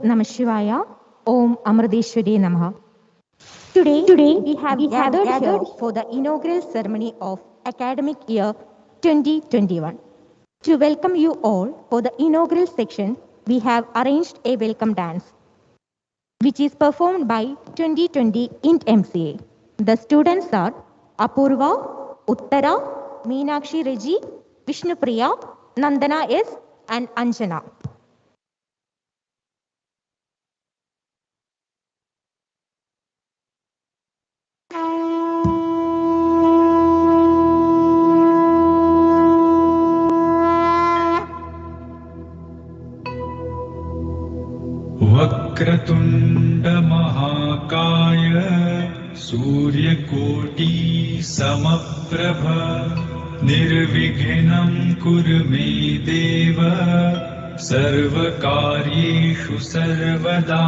Namah Shivaya. Om Amriteshwari Namaha. Today we have gathered here for the inaugural ceremony of academic year 2021. To welcome you all for the inaugural section, we have arranged a welcome dance, which is performed by 2020 INT MCA. The students are Apurva, Uttara, Meenakshi Reji, Vishnupriya, Nandana S, and Anjana. Vakratunda महाकाय सूर्यकोटि समप्रभ निर्विघ्नं कुरु मे देव सर्वकार्येषु सर्वदा।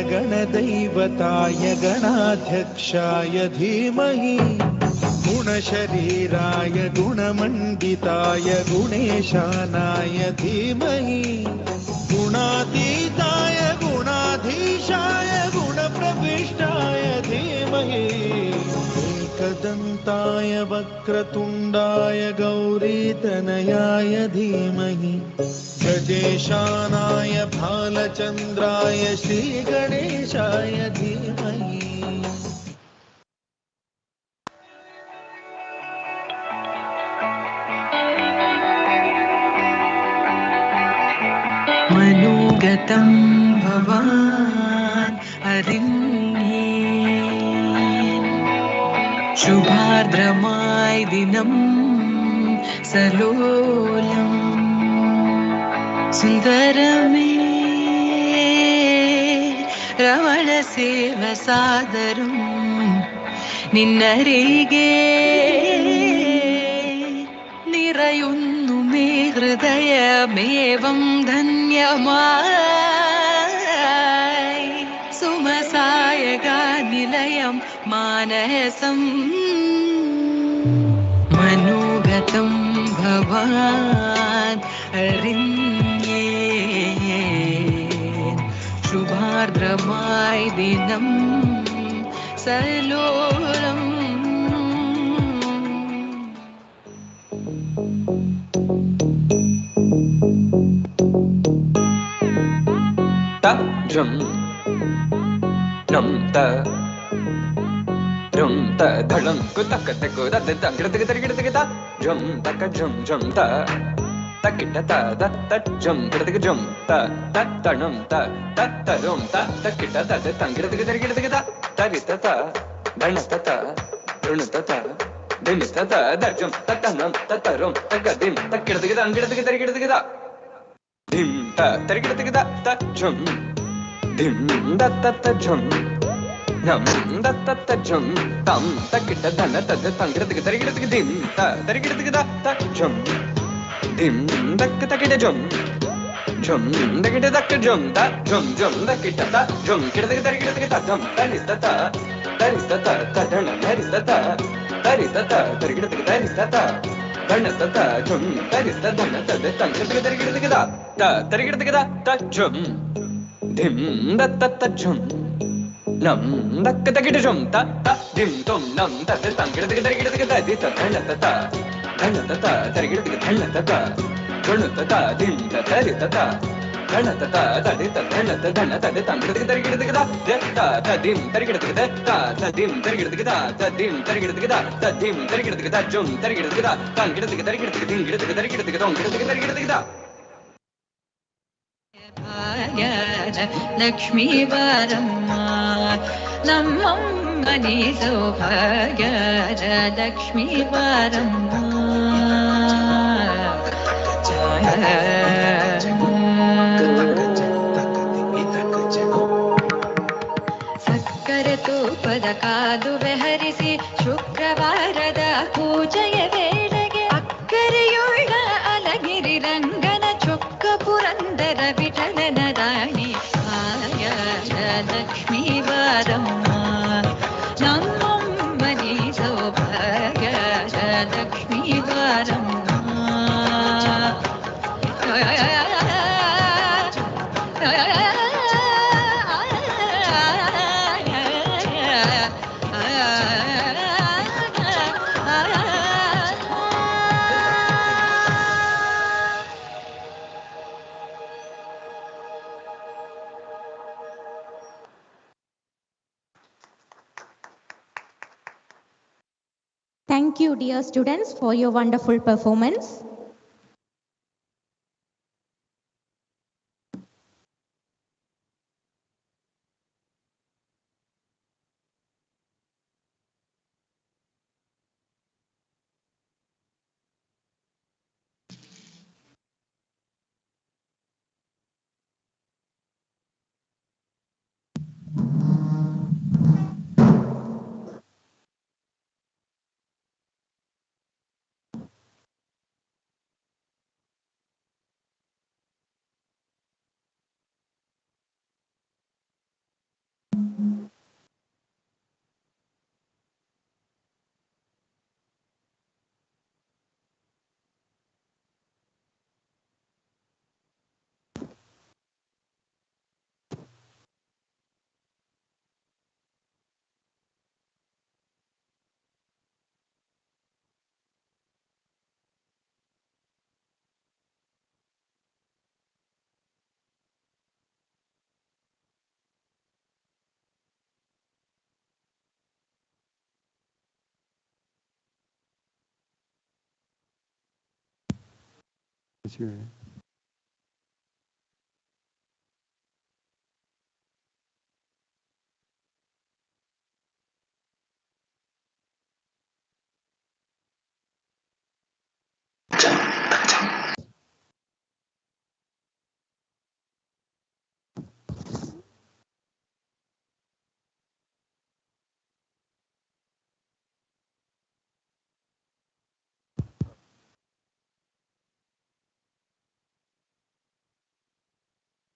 गणदैवताय गणाध्यक्षाय धीमहि गुणशरीराय गुणमण्डिताय गुणेशानाय धीमहि गुणातीताय गुणाधीशाय गुणप्रविष्टाय धीमहि एकदन्ताय वक्रतुण्डाय गौरीतनयाय धीमहि गजेशानाय भालचन्द्राय श्रीगणेशाय धीमहि। मनोगतं भवान् हरिण्ये शुभार्द्रमाय दिनं सलोलम् सुन्दरमे रमणसेवसादरं निन्नरिगे निरयुन्नु मे हृदयमेवं धन्यमाय सुमसायगानिलयं मानसं मनोगतं भवान् हरिण्ये शुभार्द्रमाय दिनं सलोलम् ta drum nam ta drum ta dhalam ku tak ta ku da da da da da drum ta ka drum ta ta ki ta da ta drum ta ta nam ta drum ta ki ta da da ta ri ta dhan ta run ta din ta da drum ta nam ta rum ta ka dim ta ki da dim ta ta drum dim da ta drum nam da ta drum tam ta ki ta dhan ta dim ta drum dim da ta ki da drum da ki da drum ta drum da ki ta drum ki da drum ta ni ta ta dhan ta ni ta ta ri ta ta ki da dhan ta ta drum ta ni ta dhan ta ta drum dim da ta drum nam da ka ki da drum ta dim tom nam ta ki da di ta dhan ta ta ri ta ta dhan ta dim ta ri ta ta dhan ta di ta dhan ta dim ta dim jum Lakshmi वरम्मा नम्मनि सौभाग्य लक्ष्मी वरम्मा ಪದ ಕಾದು ಬೆಹರಿಸಿ ಶುಕ್ರವಾರದ ಪೂಜೆಯ ವೇಳೆಗೆ ಅಕ್ಕರೆಯುಳ್ಳ ಅಲಗಿರಿ ರಂಗನ ಚೊಕ್ಕ ಪುರಂದರ ವಿಠಲನ ರಾಣಿ ಆಯಾಶ ಲಕ್ಷ್ಮೀ ಬಾರಮ್ಮ ನಮ್ಮಮ್ಮನಿ ಸೌಭಾಗ್ಯ ಲಕ್ಷ್ಮೀ ಬಾರಮ್ಮ. Thank you, dear students, for your wonderful performance.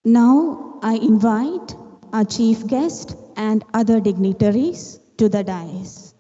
Now I invite our chief guest and other dignitaries to the dais.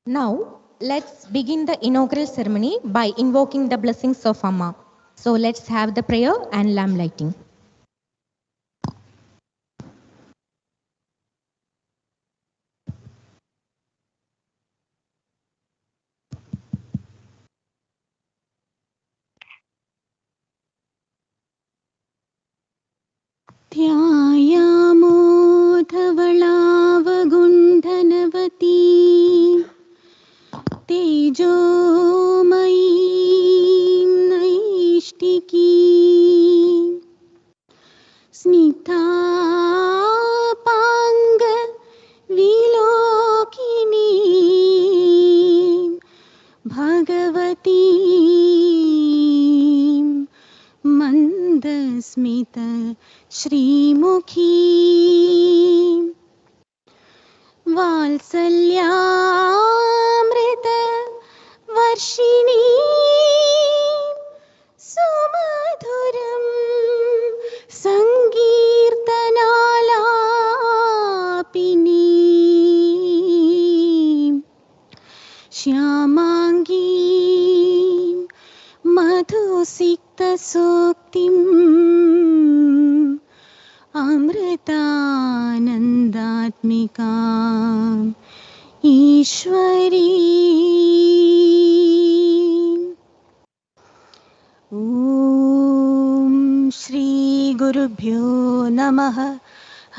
Now, let's begin the inaugural ceremony by invoking the blessings of Amma. So let's have the prayer and lamp lighting. ध्यायामो धवलावगुण्ठनवती तेजोमयीं नैष्टिकीं स्निग्धापाङ्ग Sreemukhi वात्सल्यामृत Varshini सुमधुरं संकीर्तनालापिनी श्यामांगी मधुसिक्तसूक्तिम् अमृतानन्दात्मिकाम् ईश्वरी ॐ श्री गुरुभ्यो नमः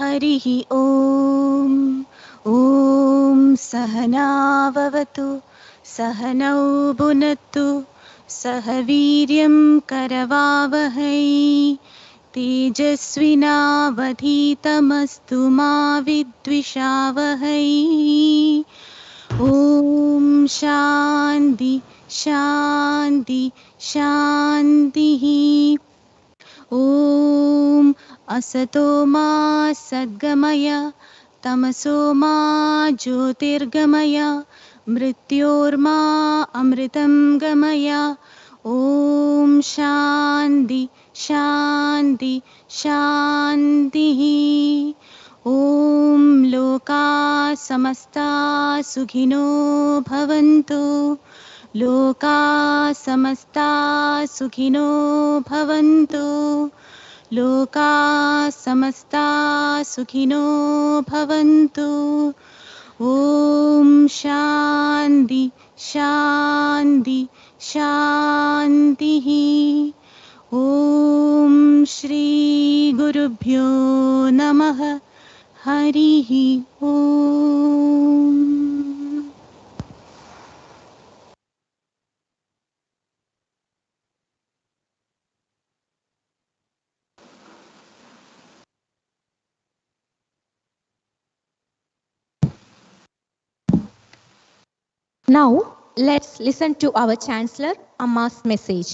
हरिः ॐ सहनाववतु सहनौ भुनक्तु सह वीर्यं करवावहै तेजस्विनावधीतमस्तु मा विद्विषावहै ॐ शान्ति शान्ति शान्तिः ॐ असतो मा सद्गमय तमसो मा ज्योतिर्गमय मृत्योर्मा अमृतं गमय ॐ शान्ति शान्ति शान्तिः ॐ लोका समस्ता सुखिनो भवन्तु लोका समस्ता सुखिनो भवन्तु लोका समस्ता सुखिनो भवन्तु ॐ शान्ति शान्ति शान्तिः ॐ श्री गुरुभ्यो नमः हरिः ॐ Now, let's listen to our Chancellor, Amma's message.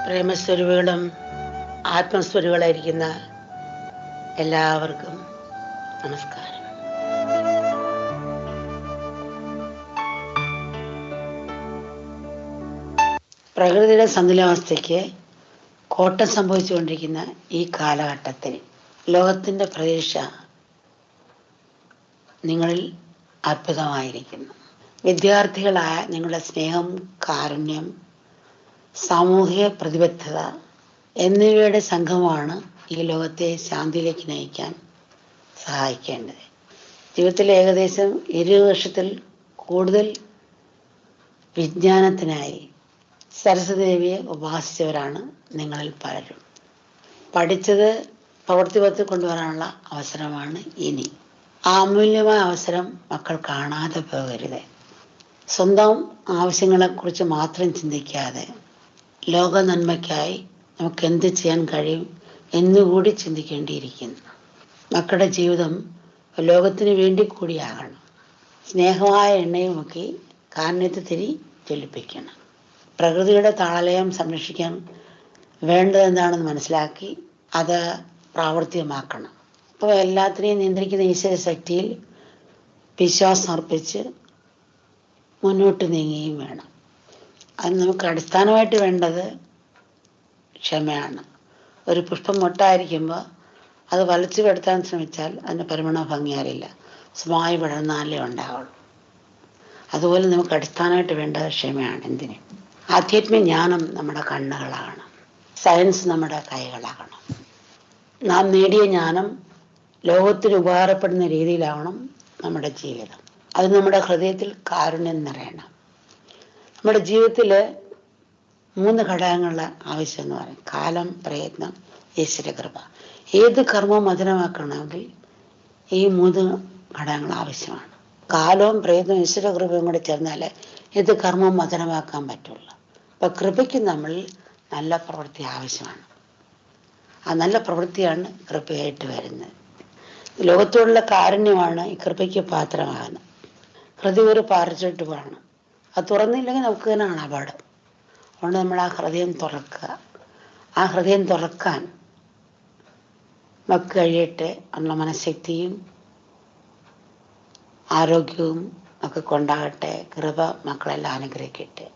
പ്രേമസ്വരൂപികളും ആത്മസ്വരൂപികളായിരിക്കുന്ന എല്ലാവർക്കും നമസ്കാരം. പ്രകൃതിയുടെ സന്തുലിതാവസ്ഥയ്ക്ക് കോട്ടം സംഭവിച്ചുകൊണ്ടിരിക്കുന്ന ഈ കാലഘട്ടത്തിൽ ലോകത്തിൻ്റെ പ്രതീക്ഷ നിങ്ങളിൽ അത്ഭുതമായിരിക്കുന്നു. വിദ്യാർത്ഥികളായ നിങ്ങളുടെ സ്നേഹം, കാരുണ്യം, സാമൂഹിക പ്രതിബദ്ധത എന്നിവയുടെ സംഘമാണ് ഈ ലോകത്തെ ശാന്തിയിലേക്ക് നയിക്കാൻ സഹായിക്കേണ്ടത്. ജീവിതത്തിൽ ഏകദേശം 20 വർഷത്തിൽ കൂടുതൽ വിജ്ഞാനത്തിനായി സരസ്വതി ദേവിയെ ഉപാസിച്ചവരാണ് നിങ്ങളിൽ പലരും. പഠിച്ചത് പ്രവൃത്തിപഥത്തിൽ കൊണ്ടുവരാനുള്ള അവസരമാണ് ഇനി. ആ അമൂല്യമായ അവസരം മക്കൾ കാണാതെ പോകരുത്. സ്വന്തം ആവശ്യങ്ങളെക്കുറിച്ച് മാത്രം ചിന്തിക്കാതെ ലോക നന്മയ്ക്കായി നമുക്ക് എന്ത് ചെയ്യാൻ കഴിയും എന്നുകൂടി ചിന്തിക്കേണ്ടിയിരിക്കുന്നു. മക്കളുടെ ജീവിതം ലോകത്തിന് വേണ്ടി കൂടിയാകണം. സ്നേഹമായ എണ്ണയും മുക്കി കാരുണ്യത്തെ തിരി ജ്വലിപ്പിക്കണം. പ്രകൃതിയുടെ താളലയം സംരക്ഷിക്കാൻ വേണ്ടതെന്താണെന്ന് മനസ്സിലാക്കി അത് പ്രാവർത്തികമാക്കണം. അപ്പോൾ എല്ലാത്തിനെയും നിയന്ത്രിക്കുന്ന ഈശ്വര ശക്തിയിൽ വിശ്വാസം അർപ്പിച്ച് മുന്നോട്ട് നീങ്ങുകയും വേണം. അത് നമുക്ക് അടിസ്ഥാനമായിട്ട് വേണ്ടത് ക്ഷമയാണ്. ഒരു പുഷ്പം മൊട്ടായിരിക്കുമ്പോൾ അത് വലിച്ചു പെടുത്താൻ ശ്രമിച്ചാൽ അതിന് പരിമണ ഭംഗിയാറില്ല, സ്വമായി വിടർന്നാലേ ഉണ്ടാവുള്ളൂ. അതുപോലെ നമുക്ക് അടിസ്ഥാനമായിട്ട് വേണ്ടത് ക്ഷമയാണ്. എന്തിന്? ആധ്യാത്മിക ജ്ഞാനം നമ്മുടെ കണ്ണുകളാകണം, സയൻസ് നമ്മുടെ കൈകളാകണം. നാം നേടിയ ജ്ഞാനം ലോകത്തിന് ഉപകാരപ്പെടുന്ന രീതിയിലാവണം നമ്മുടെ ജീവിതം. അത് നമ്മുടെ ഹൃദയത്തിൽ കാരുണ്യം നിറയണം. നമ്മുടെ ജീവിതത്തിൽ 3 ഘടകങ്ങളുടെ ആവശ്യം എന്ന് പറയും: കാലം, പ്രയത്നം, ഈശ്വരകൃപ. ഏത് കർമ്മം മധുരമാക്കണമെങ്കിൽ ഈ 3 ഘടകങ്ങൾ ആവശ്യമാണ്. കാലവും പ്രയത്നവും ഈശ്വരകൃപയും കൂടെ ചേർന്നാലേ ഏത് കർമ്മം മധുരമാക്കാൻ പറ്റുള്ളൂ. അപ്പം കൃപയ്ക്ക് നമ്മൾ നല്ല പ്രവൃത്തി ആവശ്യമാണ്. ആ നല്ല പ്രവൃത്തിയാണ് കൃപയായിട്ട് വരുന്നത്. ലോകത്തോടുള്ള കാരുണ്യമാണ് ഈ കൃപയ്ക്ക് പാത്രമാകുന്നത്. ഹൃദയം ഒരു പാറച്ചട്ടുമാണ്. അത് തുറന്നില്ലെങ്കിൽ നമുക്ക് തന്നെയാണ് അപകടം. അതുകൊണ്ട് നമ്മൾ ആ ഹൃദയം തുറക്കുക. ആ ഹൃദയം തുറക്കാൻ നമുക്ക് കഴിയട്ടെ. നമ്മുടെ മനഃശക്തിയും ആരോഗ്യവും ഒക്കെ കൊണ്ടാകട്ടെ. കൃപ മക്കളെല്ലാം അനുഗ്രഹിക്കട്ടെ.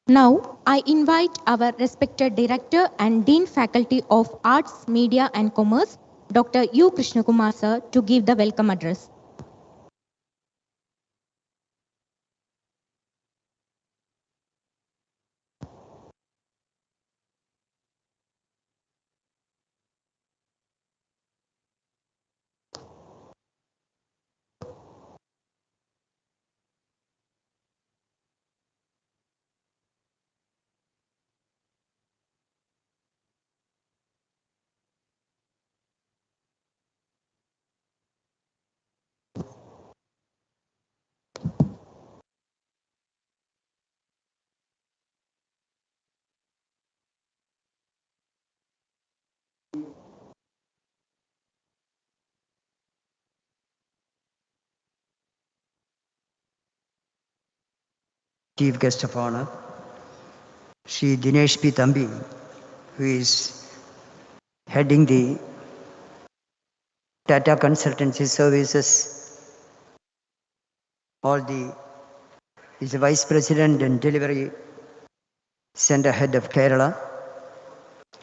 Now, I invite our respected Director and Dean Faculty of Arts, Media and Commerce, Dr. U. Krishnakumar sir, to give the welcome address. Chief Guest of Honor, Shri Dinesh P. Thampi, who is heading the Tata Consultancy Services, is the Vice President and Delivery Center Head of Kerala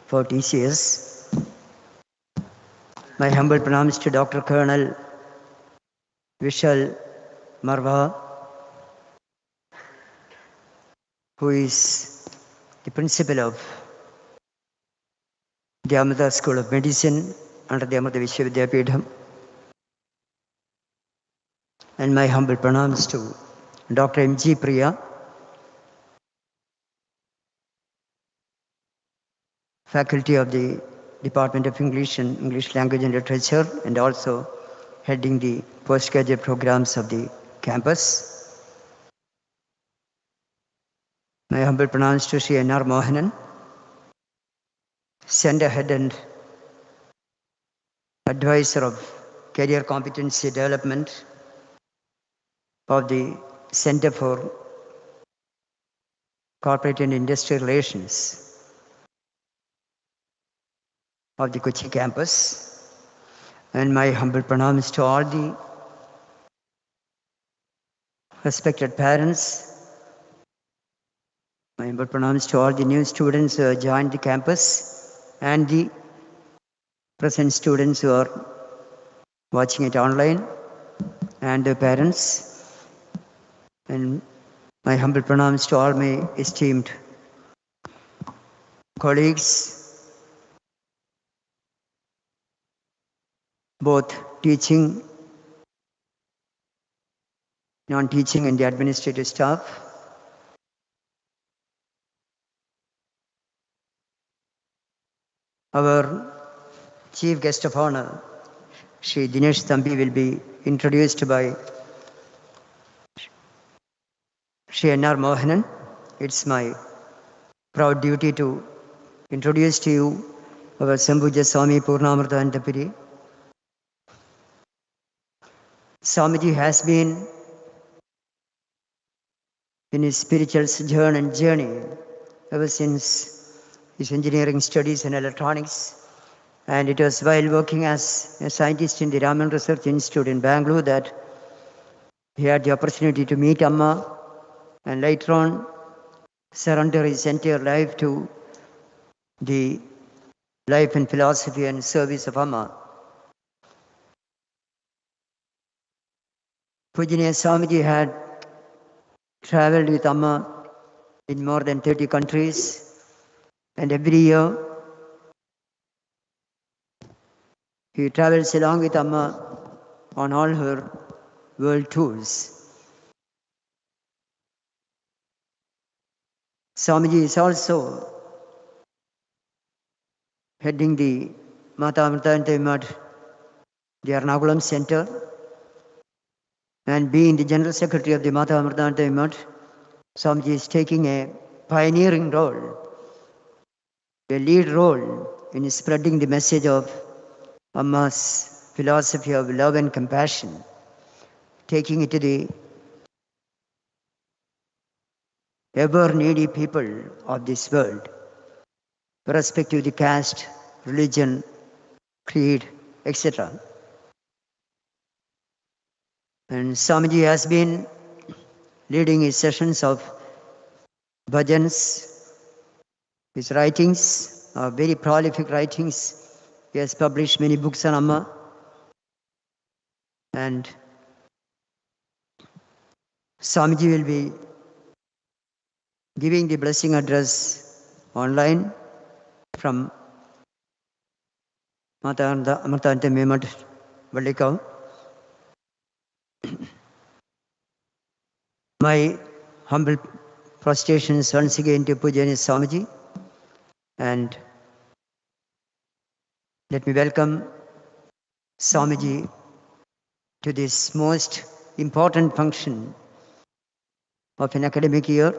for TCS. My humble pranams to Dr. Colonel Vishal Marwaha, who is the principal of the Amrita School of Medicine under the Amrita Vishwavidyapitham. And my humble pranams to Dr. M.G. Priya, faculty of the Department of English and English Language and Literature, and also heading the postgraduate programs of the campus. My humble pranams to Sri N.R. Mohanan, Center Head and Advisor of Career Competency Development of the Center for Corporate and Industrial Relations of the Kochi campus. And my humble pranams to all the respected parents. My humble pranams to all the new students who have joined the campus and the present students who are watching it online, and their parents. And my humble pranams to all my esteemed colleagues, both teaching, non-teaching and the administrative staff. Our Chief Guest of Honor, Shri Dinesh Thampi, will be introduced by Shri N.R. Mohanan. It's my proud duty to introduce to you our Sampujya Swami Purnamritananda Puri. Swamiji has been in his spiritual sojourn and journey ever since his engineering studies in electronics, and it was while working as a scientist in the Raman Research Institute in Bangalore that he had the opportunity to meet Amma and later on surrender his entire life to the life and philosophy and service of Amma. Pujaniya Swamiji had traveled with Amma in more than 30 countries, and every year he travels along with Amma on all her world tours. Swamiji is also heading the Mata Amritanandamayi, the Ernakulam Center, and being the General Secretary of the Mata Amritanandamayi, Swamiji is taking a pioneering role a lead role in spreading the message of Amma's philosophy of love and compassion, taking it to the ever needy people of this world, irrespective of the caste, religion, creed, etc. And Swamiji has been leading his sessions of bhajans. His writings are very prolific writings. He has published many books on Amma. And Swamiji will be giving the blessing address online from Amritanandamayi Vallikau. My humble prostrations once again to Pujani Swamiji, and let me welcome Swamiji to this most important function of an academic year.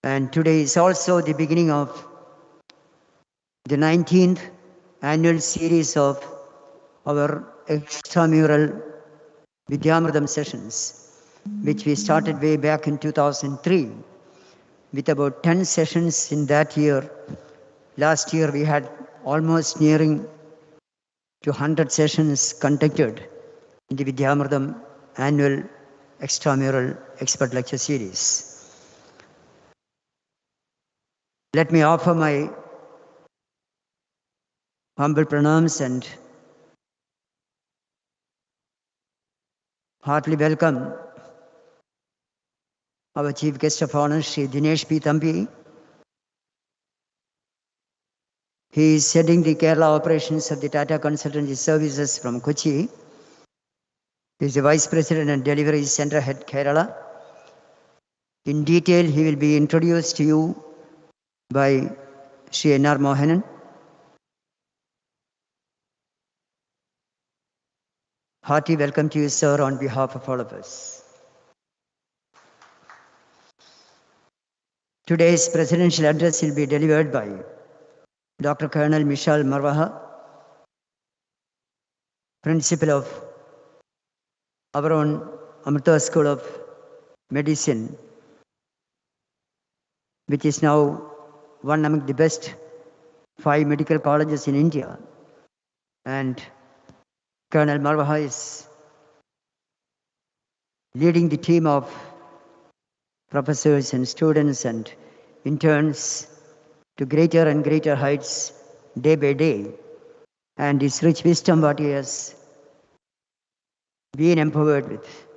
And today is also the beginning of the 19th annual series of our extramural Vidyamritam sessions, which we started way back in 2003 with about 10 sessions in that year. Last year we had almost nearing to 100 sessions conducted in the Vidyamritam annual extramural expert lecture series. Let me offer my humble pranams and heartily welcome our Chief Guest of Honor, Sri Dinesh P. Thampi. He is heading the Kerala operations of the Tata Consultancy services from Kochi. He is the Vice President and Delivery Center Head, Kerala. In detail, he will be introduced to you by Sri N.R. Mohanan. Hearty welcome to you, sir, on behalf of all of us. Today's presidential address will be delivered by Dr. Colonel Vishal Marwaha, Principal of our own Amrita School of Medicine, which is now one among the best 5 medical colleges in India. And Colonel Marwaha is leading the team of professors and students and interns to greater and greater heights day by day. And his rich wisdom, what he has been empowered with,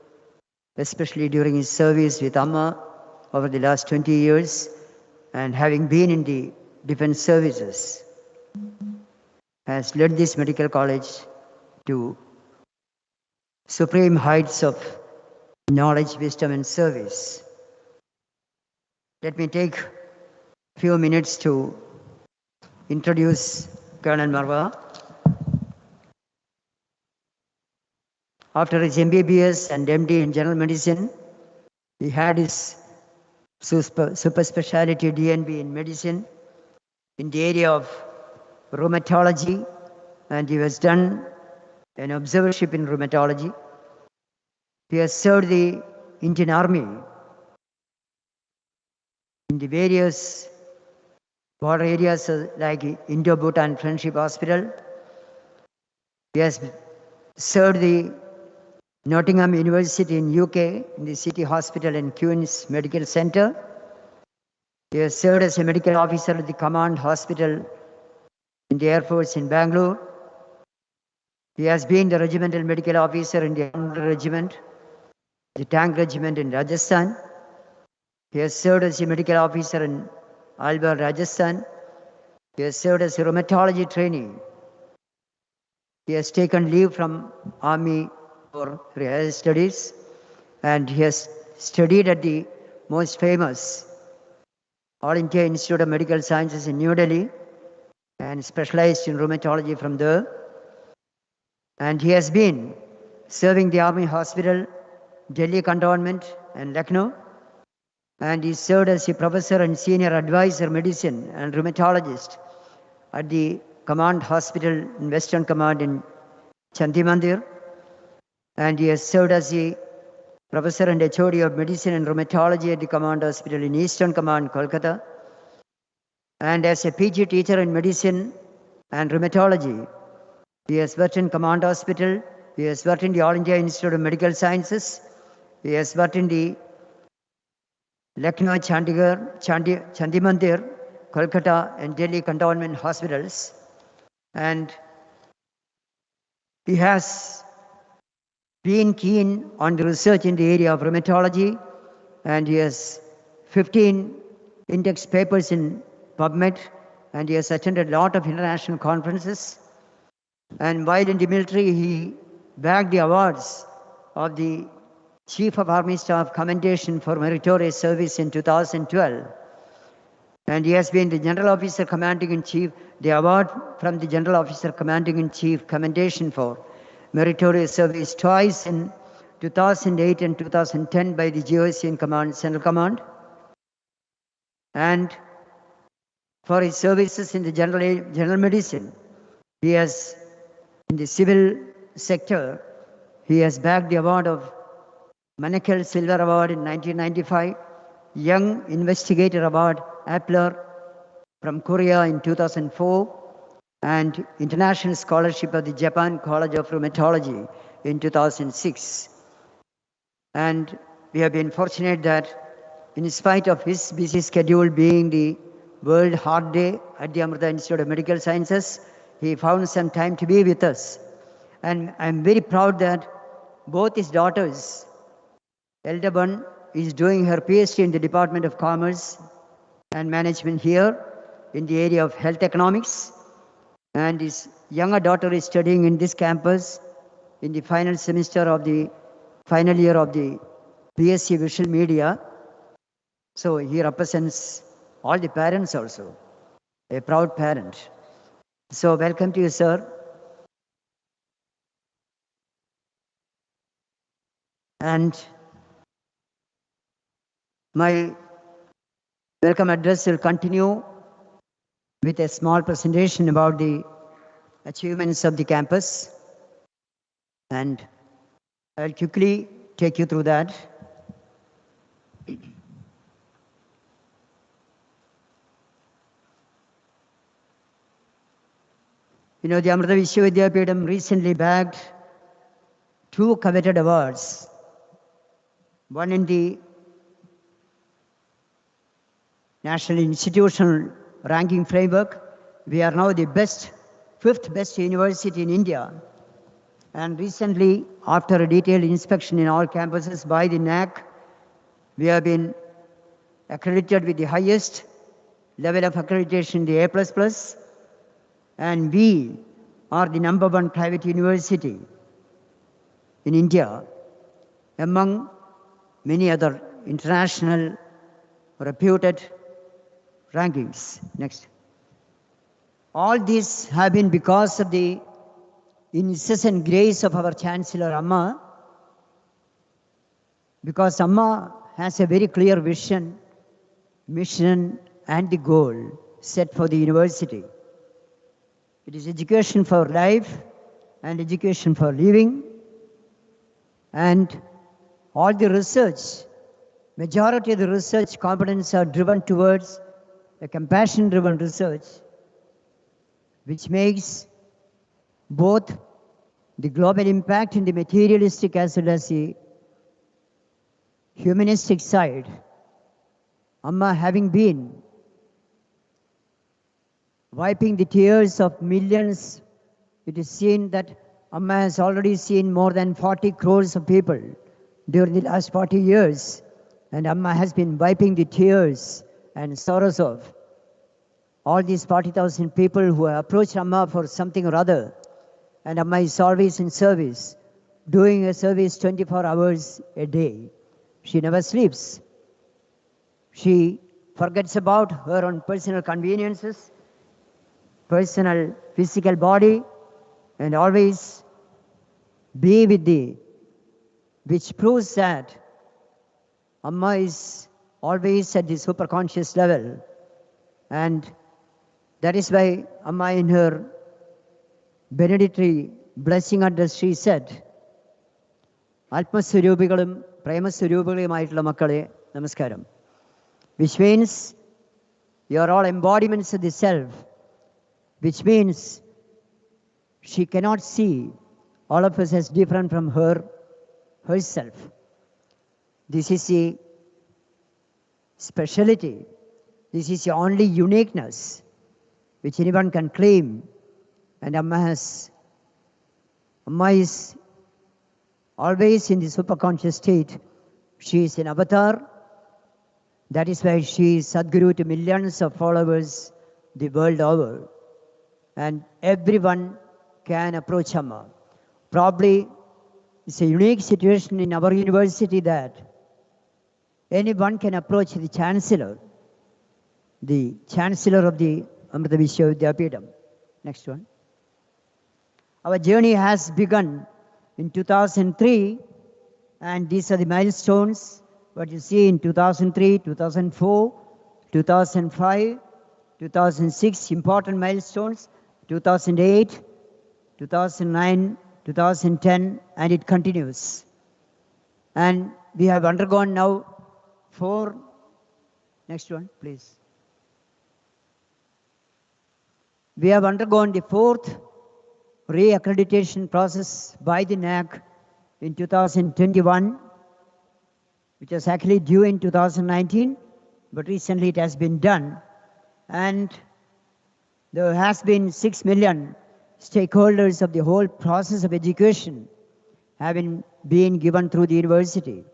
especially during his service with Amma over the last 20 years, and having been in the defense services, has led this medical college to supreme heights of knowledge, wisdom, and service. Let me take a few minutes to introduce Colonel Marwaha. After his MBBS and MD in general medicine, he had his super specialty DNB in medicine in the area of rheumatology, and he has done an observership in rheumatology. He has served the Indian Army in the various border areas like Indo-Bhutan Friendship Hospital. He has served the Nottingham University in UK in the City Hospital and Queen's Medical Center. He has served as a medical officer at the Command Hospital in the Air Force in Bangalore. He has been the regimental medical officer in the Armed Regiment, the Tank Regiment in Rajasthan. He has served as a medical officer in Alwar, Rajasthan. He has served as a rheumatology trainee. He has taken leave from Army for higher studies, and he has studied at the most famous All India Institute of Medical Sciences in New Delhi and specialized in rheumatology from there. And he has been serving the Army Hospital, Delhi Cantonment and Lucknow. and he served as a professor and senior advisor medicine and rheumatologist at the Command Hospital in Western Command in Shanthi Mantra, and he has served as a professor and HOD of medicine and rheumatology at the Command Hospital in Eastern Command, Kolkata, and as a PG teacher in medicine and rheumatology. He has worked in Command Hospital, he has worked in the All India Institute of Medical Sciences, he has worked in the Lucknow, Chandigarh, Chandhi Mandir, Kolkata, and Delhi cantonment hospitals. And he has been keen on the research in the area of rheumatology, and he has 15 index papers in PubMed, and he has attended a lot of international conferences. And while in the military, he bagged the awards of the Chief of Army Staff Commendation for Meritorious Service in 2012. And he has been the General Officer Commanding in Chief, the award from the General Officer Commanding in Chief Commendation for Meritorious Service twice in 2008 and 2010 by the GOCN Command, Central Command. And for his services in the general medicine, he has, in the civil sector, he has bagged the award of Manakal Silver Award in 1995, Young Investigator Award, Appler from Korea in 2004, and International Scholarship of the Japan College of Rheumatology in 2006. And we have been fortunate that in spite of his busy schedule being the World Heart Day at the Amrita Institute of Medical Sciences, he found some time to be with us. And I'm very proud that both his daughters, elder one is doing her PhD in the Department of Commerce and Management here in the area of health economics, and his younger daughter is studying in this campus in the final semester of the final year of the BSc Visual Media. So he represents all the parents also, a proud parent. So welcome to you, sir. And my welcome address will continue with a small presentation about the achievements of the campus, and I'll quickly take you through that. You know, the Amrita Vishwavidyapeetham recently bagged 2 coveted awards, one in the National Institutional Ranking Framework. We are now the 5th best university in India. And recently, after a detailed inspection in all campuses by the NAC, we have been accredited with the highest level of accreditation, the A++, and we are the #1 private university in India among many other international reputed rankings. Next. All these have been because of the incessant grace of our Chancellor Amma, because Amma has a very clear vision, mission, and the goal set for the university. It is education for life and education for living, and all the research, majority of the research components are driven towards a compassion-driven research, which makes both the global impact in the materialistic as well as the humanistic side. Amma having been wiping the tears of millions, it is seen that Amma has already seen more than 40 crores of people during the last 40 years. And Amma has been wiping the tears and sorrows of all these 40,000 people who have approached Amma for something or other. And Amma is always in service, doing a service 24 hours a day. She never sleeps. She forgets about her own personal conveniences, personal physical body, and always be with thee, which proves that Amma is always at the superconscious level. And that is why Amma in her benedictory blessing address she said, Atmaswarupikalum, Premaswarupikalum Makkale, Namaskaram. Which means you are all embodiments of the self, which means she cannot see all of us as different from herself. This is the speciality. This is the only uniqueness which anyone can claim. And Amma is always in the superconscious state. She is an avatar. That is why she is Sadguru to millions of followers the world over. And everyone can approach Amma. Probably it's a unique situation in our university that anyone can approach the chancellor of the Amrita Vishwavidyapitham. Next one. Our journey has begun in 2003, and these are the milestones. What you see in 2003, 2004, 2005, 2006, important milestones, 2008, 2009, 2010, and it continues. And we have undergone now 4, next one, please. We have undergone the 4th re-accreditation process by the NAC in 2021, which was actually due in 2019, but recently it has been done. And there has been 6 million stakeholders of the whole process of education having been given through the university.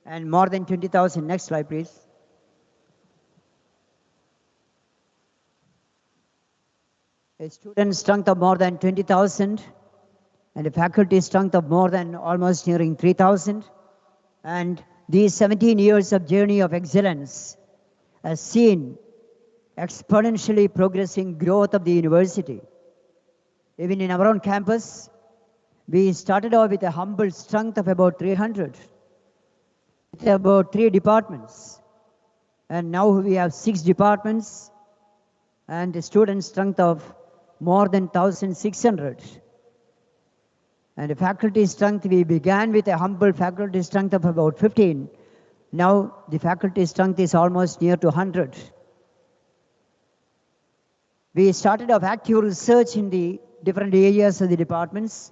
And more than 20,000, next slide please. A student strength of more than 20,000 and a faculty strength of more than almost nearing 3,000. And these 17 years of journey of excellence has seen exponentially progressing growth of the university. Even in our own campus, we started off with a humble strength of about 300, with about 3 departments. And now we have 6 departments and a student strength of more than 1,600. And the faculty strength, we began with a humble faculty strength of about 15. Now the faculty strength is almost near to 100. We started off active research in the different areas of the departments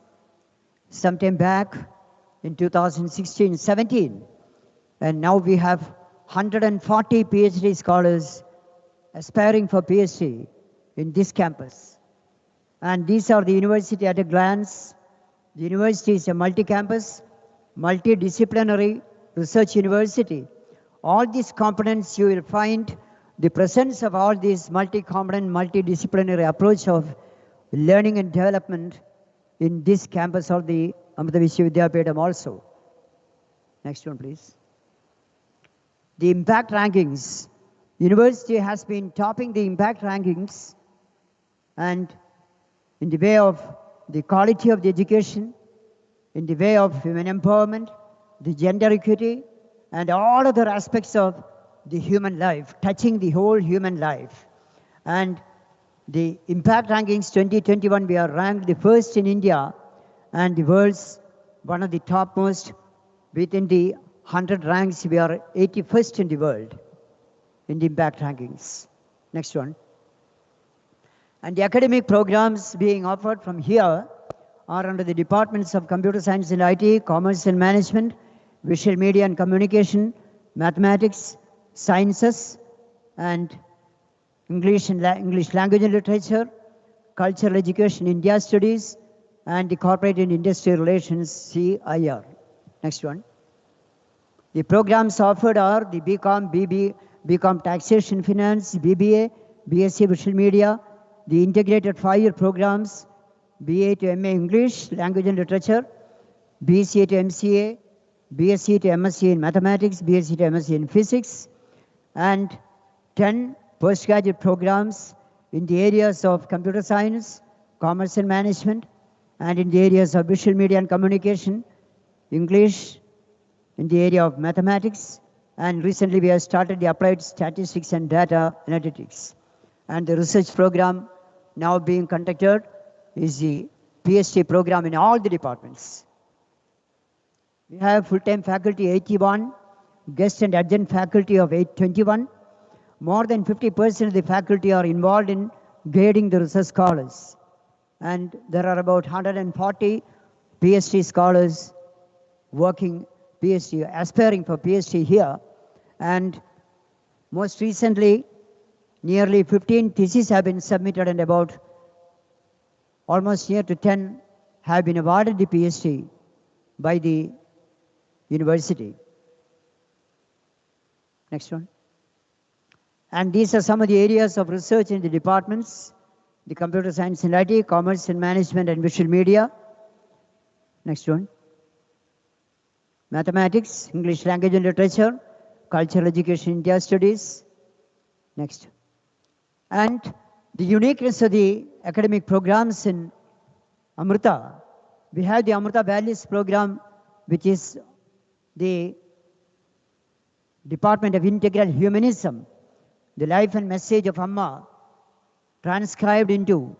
sometime back in 2016-17. And now we have 140 PhD scholars aspiring for PhD in this campus. And these are the university at a glance. The university is a multi-campus, multidisciplinary research university. All these components you will find the presence of all these multi-component, multidisciplinary approach of learning and development in this campus of the Amrita Vishwavidyapitham also. Next one, please. The impact rankings. University has been topping the impact rankings, and in the way of the quality of the education, in the way of women empowerment, the gender equity, and all other aspects of the human life, touching the whole human life. And the impact rankings 2021, we are ranked the first in India and the world's one of the topmost. Within the 100 ranks, we are 81st in the world in the impact rankings. Next one. And the academic programs being offered from here are under the departments of Computer Science and IT, Commerce and Management, Visual Media and Communication, Mathematics, Sciences, and English Language and Literature, Cultural Education, India Studies, and the Corporate and Industrial Relations, CIR. Next one. The programs offered are the BCom, BCom Taxation Finance, BBA, BSc Visual Media, the integrated 5-year programs, BA to MA English, Language and Literature, BCA to MCA, BSc to MSc in Mathematics, BSc to MSc in Physics, and 10 postgraduate programs in the areas of Computer Science, Commerce and Management, and in the areas of Visual Media and Communication, English, in the area of Mathematics, And recently we have started the applied statistics and data analytics. And the research program now being conducted is the PhD program in all the departments. We have full-time faculty 81, guest and adjunct faculty of 821. More than 50% of the faculty are involved in grading the research scholars. And there are about 140 PhD scholars working PhD, aspiring for PhD here. And most recently, nearly 15 theses have been submitted and about almost near to 10 have been awarded the PhD by the university. Next one. And these are some of the areas of research in the departments: the computer science and IT, commerce and management and visual media. Next one. Mathematics, English language and literature, cultural education, India studies. Next. And the uniqueness of the academic programs in Amrita. We have the Amrita Values program, which is the Department of Integral Humanism, the life and message of Amma transcribed into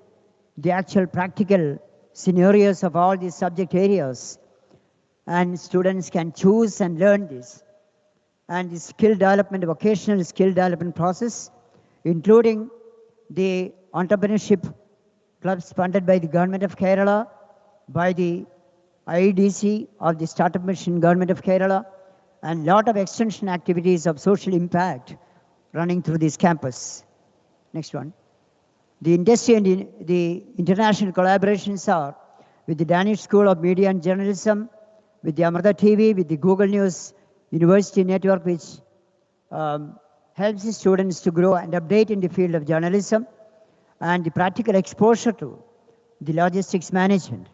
the actual practical scenarios of all these subject areas. And students can choose and learn this. And the skill development, vocational skill development process, including the entrepreneurship clubs funded by the Government of Kerala, by the IEDC or the Startup Mission Government of Kerala, and lot of extension activities of social impact running through this campus. Next one. The industry and the international collaborations are with the Danish School of Media and Journalism, with the Amrita TV, with the Google News University Network, which helps the students to grow and update in the field of journalism, and the practical exposure to the logistics management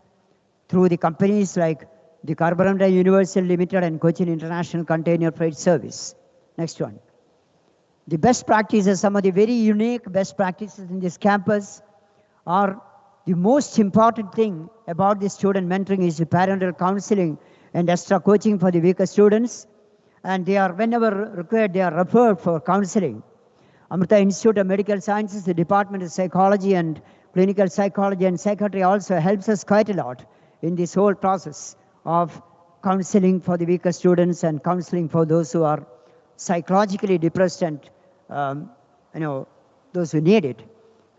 through the companies like the Carborundum Universal Limited and Kochi International Container Freight Service. Next one. The best practices, some of the very unique best practices in this campus are the most important thing about the student mentoring is the parental counseling and extra coaching for the weaker students. And they are, whenever required, they are referred for counseling. Amrita Institute of Medical Sciences, the Department of Psychology and Clinical Psychology and Psychiatry also helps us quite a lot in this whole process of counseling for the weaker students and counseling for those who are psychologically depressed and those who need it.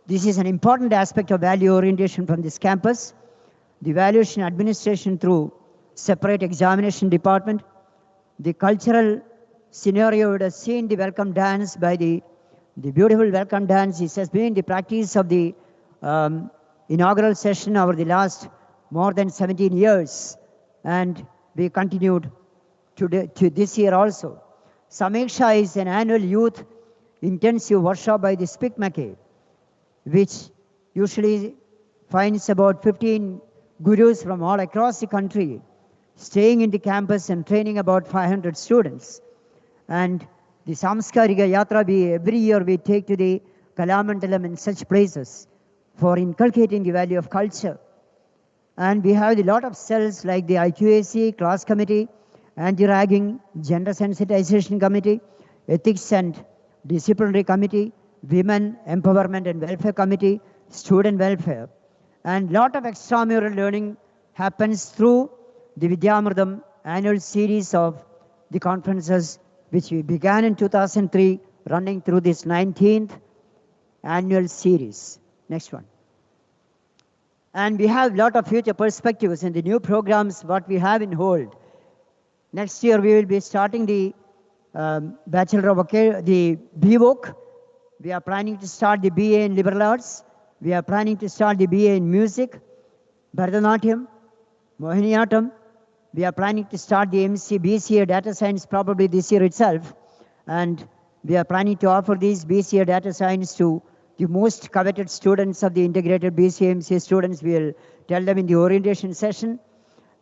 This is an important aspect of value orientation from this campus. The evaluation administration through separate examination department. The cultural scenario would have seen the welcome dance by the beautiful welcome dance. This has been the practice of the inaugural session over the last more than 17 years. And we continued to this year also. Samiksha is an annual youth intensive workshop by the Speak Mackey, which usually finds about 15 gurus from all across the country staying in the campus and training about 500 students. And the Samskarika Yatra, every year we take to the Kalamandalam and such places for inculcating the value of culture. And we have a lot of cells like the IQAC, class committee, anti-ragging, gender sensitization committee, ethics and disciplinary committee, women empowerment and welfare committee, student welfare. And lot of extramural learning happens through the Vidyamritam annual series of the conferences, which we began in 2003, running through this 19th annual series. Next one. And we have a lot of future perspectives in the new programs, what we have in hold. Next year, we will be starting the Bachelor of the BVOC. We are planning to start the BA in Liberal Arts. We are planning to start the BA in Music, Bharatanatyam, Mohiniyattam. We are planning to start the BCA Data Science probably this year itself. And we are planning to offer these BCA Data Science to the most coveted students of the integrated BCA MCA students. We will tell them in the orientation session.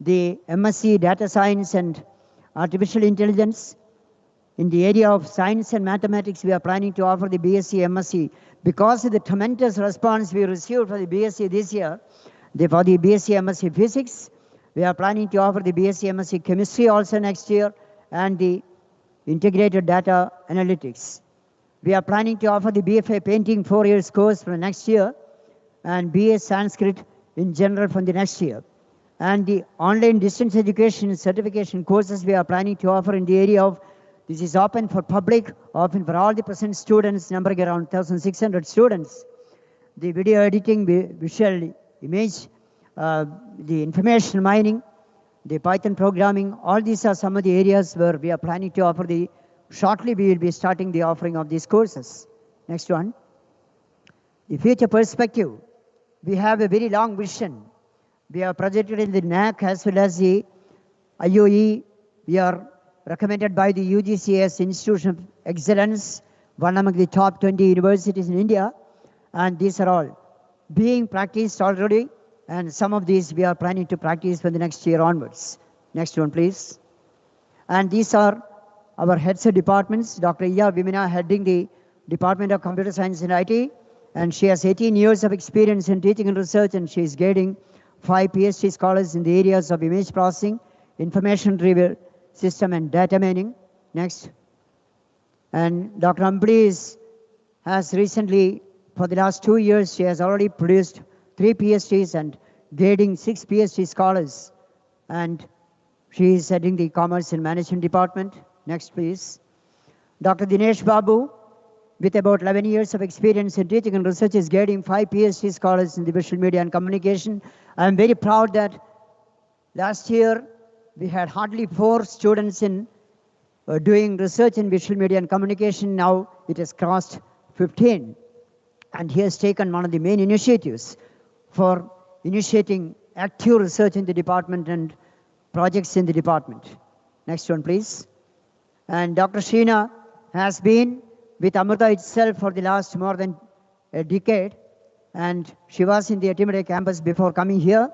The MSc Data Science and Artificial Intelligence. In the area of science and mathematics, we are planning to offer the BSc, MSc. Because of the tremendous response we received for the BSc this year, for the BSc, MSc Physics, we are planning to offer the BSc, MSc Chemistry also next year, and the integrated data analytics. We are planning to offer the BFA painting 4 years course from next year and BA Sanskrit in general from the next year. And the online distance education certification courses we are planning to offer in the area of, this is open for public, open for all the present students, numbering around 1,600 students. The video editing, visual image, the information mining, the Python programming, all these are some of the areas where we are planning to offer shortly we will be starting the offering of these courses. Next one. The future perspective. We have a very long vision. We are projected in the NAC as well as the IOE. We are recommended by the UGC as Institution of Excellence, one among the top 20 universities in India. And these are all being practiced already. And some of these we are planning to practice from the next year onwards. Next one, please. And these are our heads of departments. Dr. Iya Vimina heading the Department of Computer Science and IT. And she has 18 years of experience in teaching and research, and she is getting 5 PhD scholars in the areas of image processing, information retrieval system, and data mining. Next. And Dr. Amrita has recently, for the last 2 years, she has already produced 3 PhDs and grading 6 PhD scholars. And she is heading the Commerce and Management Department. Next, please. Dr. Dinesh Babu, with about 11 years of experience in teaching and research, is grading 5 PhD scholars in the visual media and communication. I am very proud that last year we had hardly 4 students in doing research in visual media and communication. Now it has crossed 15. And he has taken one of the main initiatives for initiating active research in the department and projects in the department. Next one, please. And Dr. Sheena has been with Amrita itself for the last more than a decade. And she was in the Atimade campus before coming here.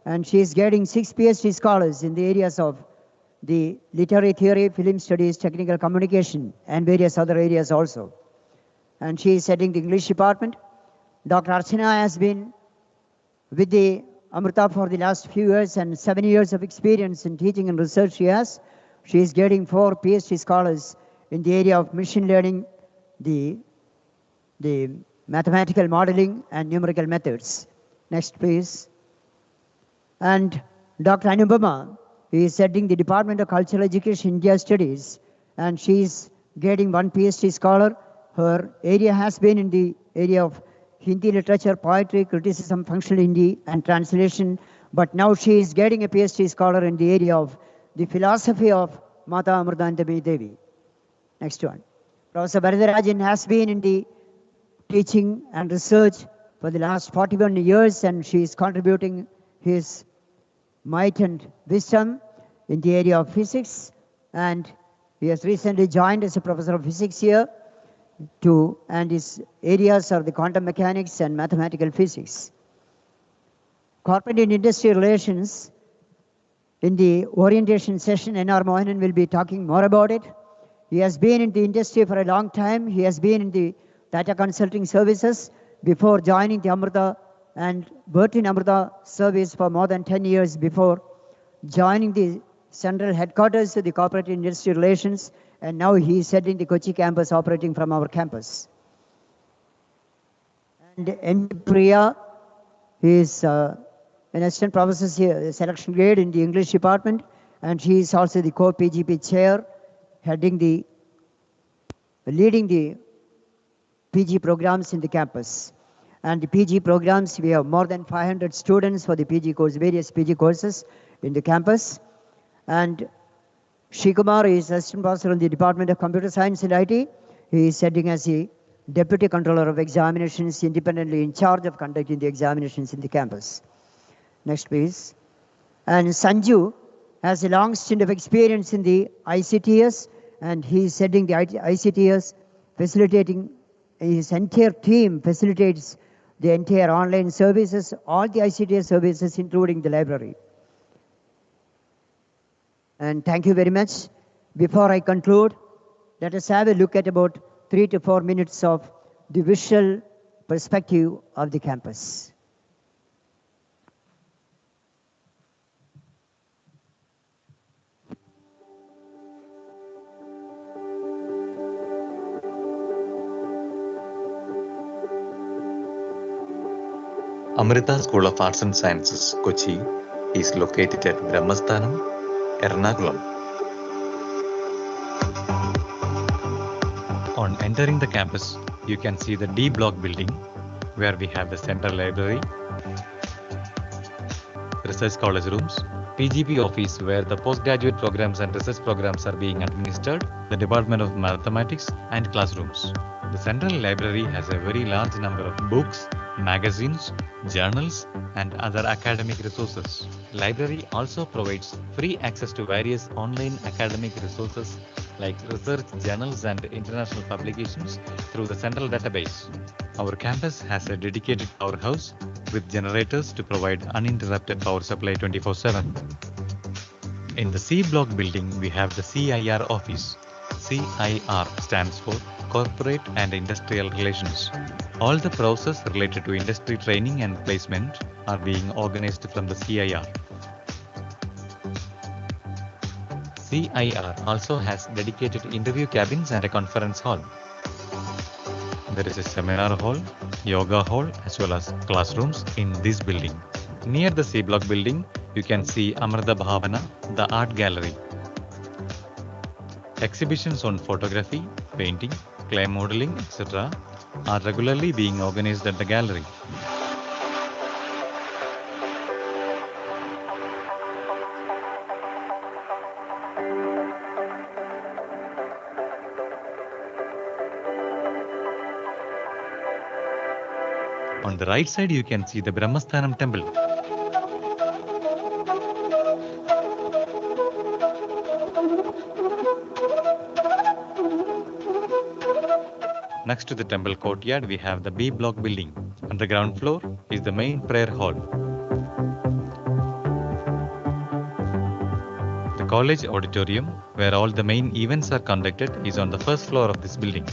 And she is getting 6 PhD scholars in the areas of the literary theory, film studies, technical communication, and various other areas also. And she is heading the English department. Dr. Archana has been with the Amrita for the last few years and 7 years of experience in teaching and research she has. She is getting 4 PhD scholars in the area of machine learning, the mathematical modeling, and numerical methods. Next, please. And Dr. Anubama is heading the Department of Cultural Education India Studies, and she is getting 1 PhD scholar. Her area has been in the area of Hindi literature, poetry, criticism, functional Hindi, and translation. But now she is getting a PhD scholar in the area of the philosophy of Mata Amritanandamayi Devi. Next one. Professor Varadarajan has been in the teaching and research for the last 41 years, and she is contributing his might and wisdom in the area of physics. And he has recently joined as a professor of physics here. And his areas are the quantum mechanics and mathematical physics. Corporate and industry relations. In the orientation session, N.R. Mohanan will be talking more about it. He has been in the industry for a long time. He has been in the Tata Consulting Services before joining the Amrita, and worked in Amrita service for more than 10 years before joining the central headquarters of the corporate industry relations. And now he is heading the Kochi campus, operating from our campus. And N. Priya is an assistant professor here, selection grade in the English department, and she is also the co-PGP chair, leading the PG programs in the campus. And the PG programs, we have more than 500 students for the PG course, various PG courses in the campus. And Shikumar is assistant professor in the Department of Computer Science and IT. He is serving as the Deputy Controller of Examinations, independently in charge of conducting the examinations in the campus. Next, please. And Sanju has a long stint of experience in the ICTS, and he is heading the ICTS, facilitating, his entire team facilitates the entire online services, all the ICTS services, including the library. And thank you very much. Before I conclude, let us have a look at about 3 to 4 minutes of the visual perspective of the campus. Amrita School of Arts and Sciences, Kochi, is located at Brahmasthanam, Ernakulam. On entering the campus, you can see the D block building where we have the central library, research college rooms, PGP office where the postgraduate programs and research programs are being administered, the Department of Mathematics and classrooms. The central library has a very large number of books, magazines, journals and other academic resources. Library also provides free access to various online academic resources like research journals and international publications through the central database. Our campus has a dedicated powerhouse with generators to provide uninterrupted power supply 24/7. In the C block building, we have the CIR office. CIR stands for Corporate and Industrial Relations. All the process related to industry training and placement are being organized from the CIR. CIR also has dedicated interview cabins and a conference hall. There is a seminar hall, yoga hall as well as classrooms in this building. Near the C block building, you can see Amrita Bhavana, the art gallery. Exhibitions on photography, painting, clay modeling, etc. are regularly being organized at the gallery. On the right side, you can see the Brahmasthanam temple. Next to the temple courtyard, we have the B block building. On the ground floor is the main prayer hall. The college auditorium, where all the main events are conducted, is on the first floor of this building.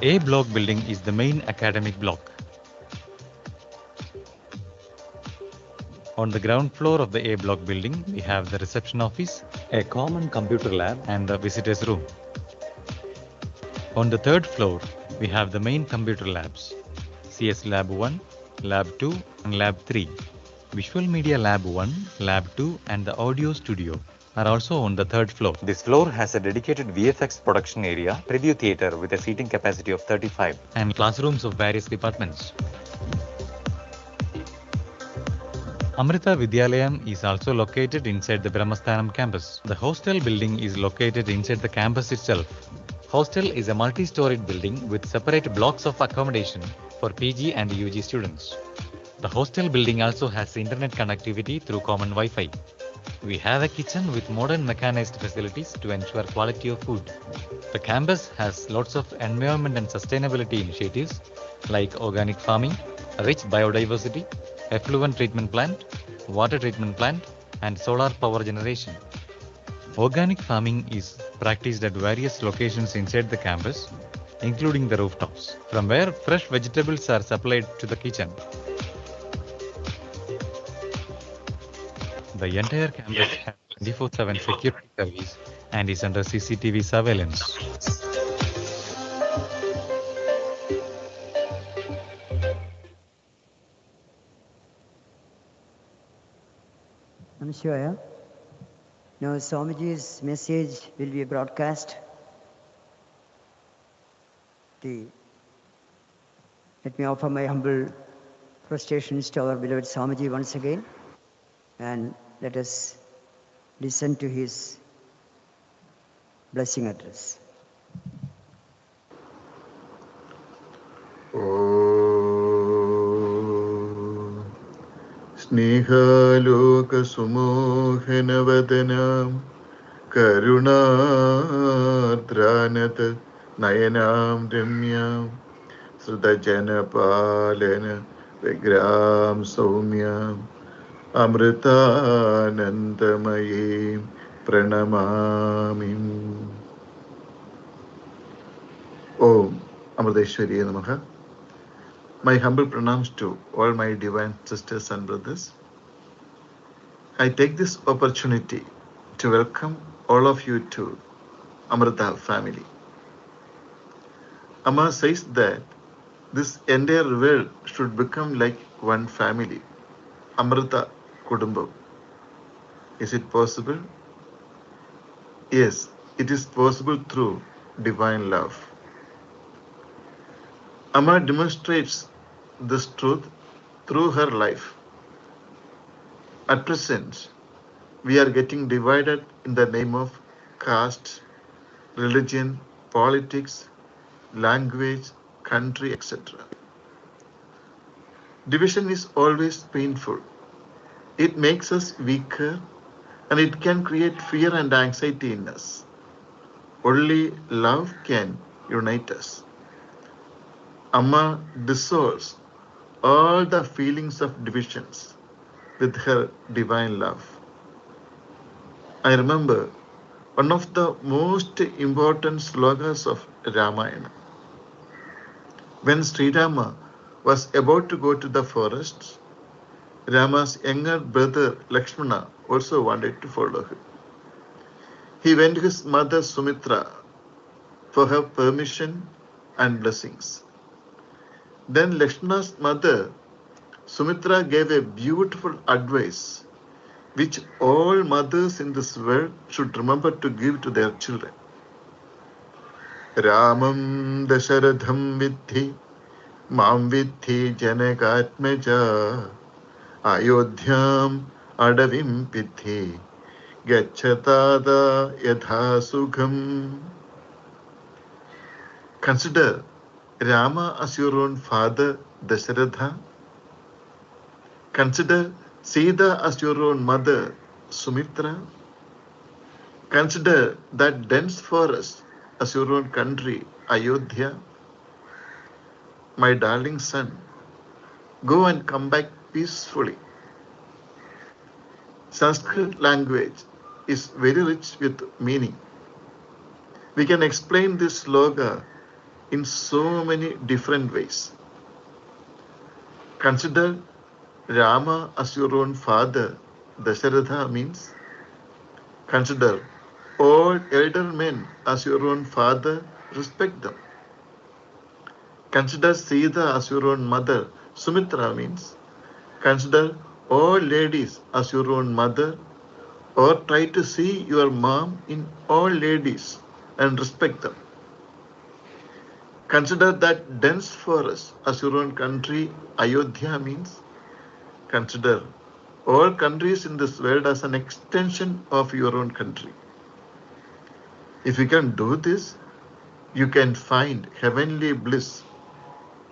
A block building is the main academic block. On the ground floor of the A block building, we have the reception office, a common computer lab and the visitors room. On the third floor, we have the main computer labs, CS Lab 1, Lab 2 and Lab 3. Visual Media Lab 1, Lab 2 and the audio studio are also on the third floor. This floor has a dedicated VFX production area, preview theater with a seating capacity of 35 and classrooms of various departments. Amrita Vidyalayam is also located inside the Brahmasthanam campus. The hostel building is located inside the campus itself. Hostel is a multi-storied building with separate blocks of accommodation for PG and UG students. The hostel building also has internet connectivity through common Wi-Fi. We have a kitchen with modern mechanized facilities to ensure quality of food. The campus has lots of environment and sustainability initiatives like organic farming, rich biodiversity, effluent treatment plant, water treatment plant, and solar power generation. Organic farming is practiced at various locations inside the campus, including the rooftops, from where fresh vegetables are supplied to the kitchen. The entire campus has 24/7 security service and is under CCTV surveillance. Namaskar. Now Swamiji's message will be broadcast. Let me offer my humble prostrations to our beloved Swamiji once again, and let us listen to his blessing address. स्नेहालोकसुमोहनवदनां करुणार्द्रानत नयनां रम्यां श्रुतजनपालन विग्रां सौम्याम् Amritanandamayi pranamami. Om Amriteshwariye Namaha. My humble pranams to all my divine sisters and brothers. I take this opportunity to welcome all of you to Amrita family. Amma says that this entire world should become like one family, Amrita Kudumbam. Is it possible? Yes, it is possible through divine love. Amma demonstrates this truth through her life. At present, we are getting divided in the name of caste, religion, politics, language, country, etc. Division is always painful. It makes us weaker and it can create fear and anxiety in us. Only love can unite us. Amma dissolves all the feelings of divisions with her divine love. I remember one of the most important slokas of Ramayana. When Sri Rama was about to go to the forest, Rama's younger brother Lakshmana also wanted to follow him. He went to his mother Sumitra for her permission and blessings. Then Lakshmana's mother Sumitra gave a beautiful advice which all mothers in this world should remember to give to their children. Ramam Dasharatham Vidhi Mam Vidhi Janakatmaja Ayodhyam Adavim Vidhi Gachatada Yatha Sukham. Consider Rama as your own father Dasharatha. Consider Sita as your own mother Sumitra. Consider that dense forest as your own country Ayodhya. My darling son, go and come back peacefully. Sanskrit language is very rich with meaning. We can explain this sloka in so many different ways. Consider Rama as your own father, Dasharatha means consider all elder men as your own father, respect them. Consider Sita as your own mother, Sumitra means consider all ladies as your own mother, or try to see your mom in all ladies and respect them. Consider that dense forest as your own country, Ayodhya means consider all countries in this world as an extension of your own country. If you can do this, you can find heavenly bliss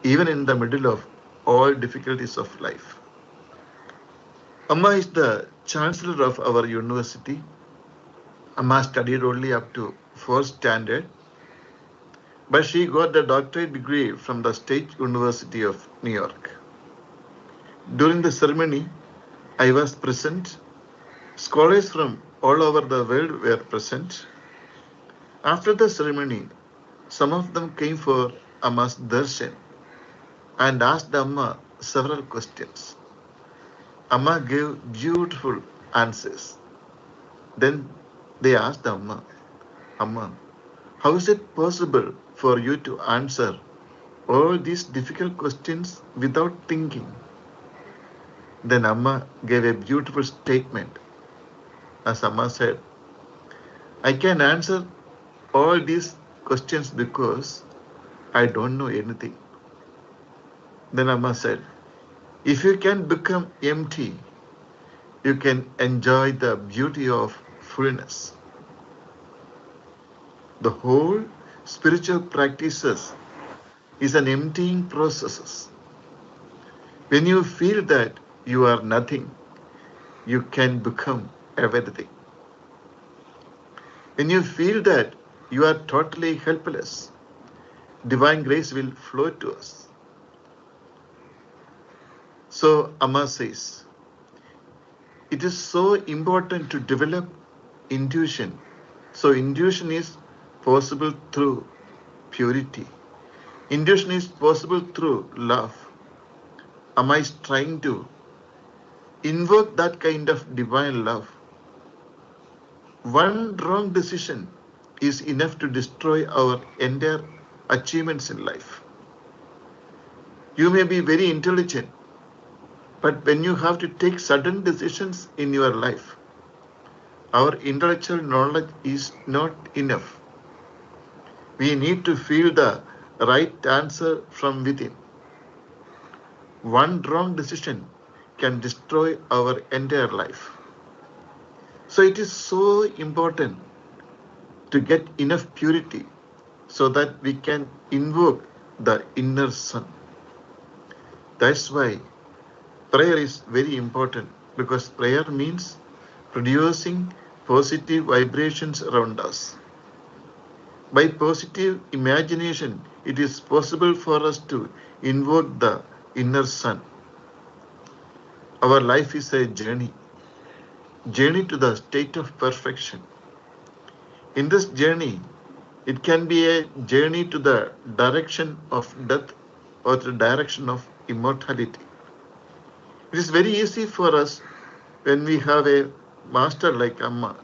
even in the middle of all difficulties of life. Amma is the chancellor of our university. Amma studied only up to 4th standard, but she got the doctorate degree from the State University of New York. During the ceremony, I was present. Scholars from all over the world were present. After the ceremony, some of them came for Amma's darshan and asked Amma several questions. Amma gave beautiful answers. Then they asked Amma, Amma, how is it possible for you to answer all these difficult questions without thinking? Then Amma gave a beautiful statement. As Amma said, I can answer all these questions because I don't know anything. Then Amma said, if you can become empty, you can enjoy the beauty of fullness. The whole spiritual practices is an emptying process. When you feel that you are nothing, you can become everything. When you feel that you are totally helpless, divine grace will flow to us. So Amma says, it is so important to develop intuition. So intuition is possible through purity. Intuition is possible through love. Amma is trying to invoke that kind of divine love. One wrong decision is enough to destroy our entire achievements in life. You may be very intelligent, but when you have to take sudden decisions in your life, our intellectual knowledge is not enough. We need to feel the right answer from within. One wrong decision can destroy our entire life. So it is so important to get enough purity so that we can invoke the inner sun. That's why prayer is very important, because prayer means producing positive vibrations around us. By positive imagination, it is possible for us to invoke the inner sun. Our life is a journey to the state of perfection. In this journey, it can be a journey to the direction of death or to the direction of immortality. It is very easy for us when we have a master like Amma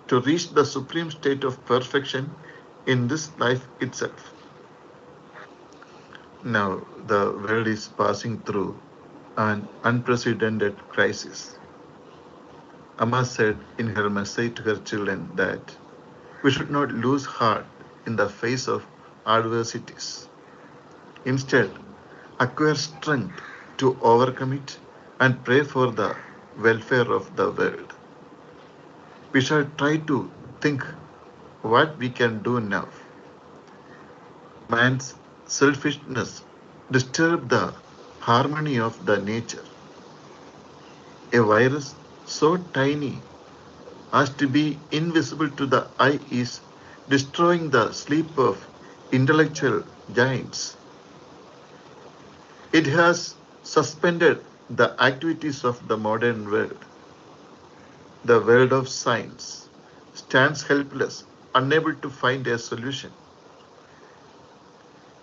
to reach the supreme state of perfection in this life itself. Now, the world is passing through an unprecedented crisis. Amma said in her message to her children that we should not lose heart in the face of adversities. Instead, acquire strength to overcome it and pray for the welfare of the world. We shall try to think what we can do now. Man's selfishness disturbs the harmony of the nature. A virus so tiny as to be invisible to the eye is destroying the sleep of intellectual giants. It has suspended the activities of the modern world. The world of science stands helpless, unable to find a solution.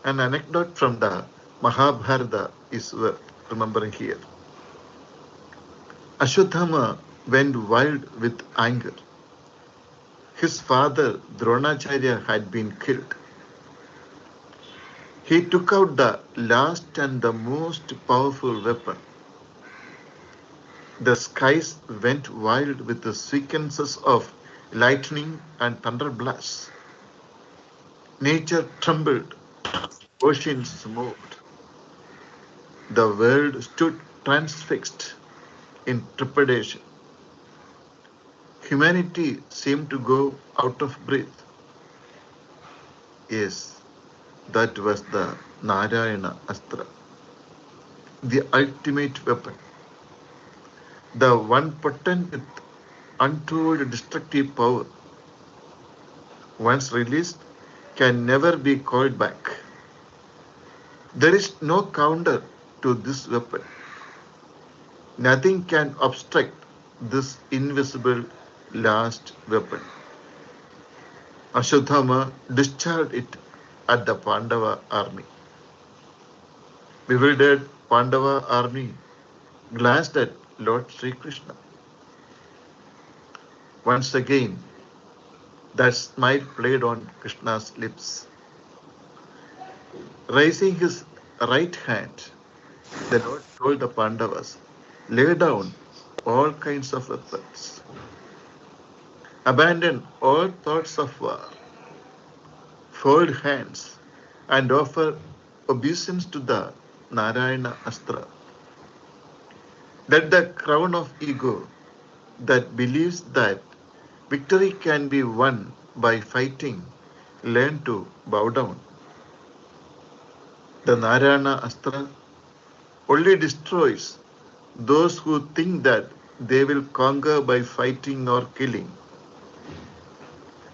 An anecdote from the Mahabharata is worth remembering here. Ashwatthama went wild with anger. His father Dronacharya had been killed. He took out the last and the most powerful weapon. The skies went wild with the sequences of lightning and thunder blasts. Nature trembled, oceans moved. The world stood transfixed in trepidation. Humanity seemed to go out of breath. Yes, that was the Narayana Astra, the ultimate weapon, the one potent with untold destructive power. Once released, can never be called back. There is no counter to this weapon. Nothing can obstruct this invisible last weapon. Ashwatthama discharged it at the Pandava army. Bewildered Pandava army glanced at Lord Sri Krishna. Once again, that smile played on Krishna's lips. Raising his right hand, the Lord told the Pandavas, lay down all kinds of weapons. Abandon all thoughts of war. Fold hands and offer obeisance to the Narayana Astra. Let the crown of ego that believes that victory can be won by fighting learn to bow down. The Narayana Astra only destroys those who think that they will conquer by fighting or killing.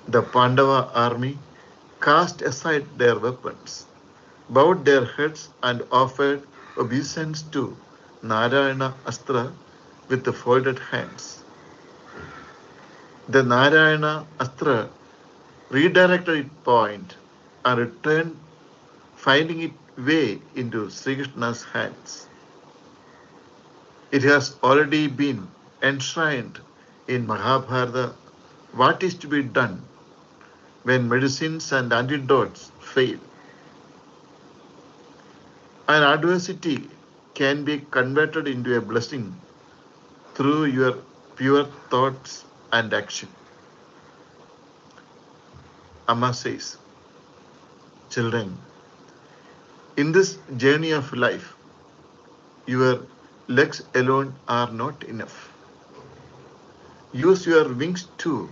The Pandava army cast aside their weapons, bowed their heads and offered obeisance to Narayana Astra with the folded hands. The Narayana Astra redirected its point and returned, finding its way into Sri Krishna's hands. It has already been enshrined in Mahabharata what is to be done when medicines and antidotes fail. An adversity can be converted into a blessing through your pure thoughts and action. Amma says, children, in this journey of life, your legs alone are not enough. Use your wings too.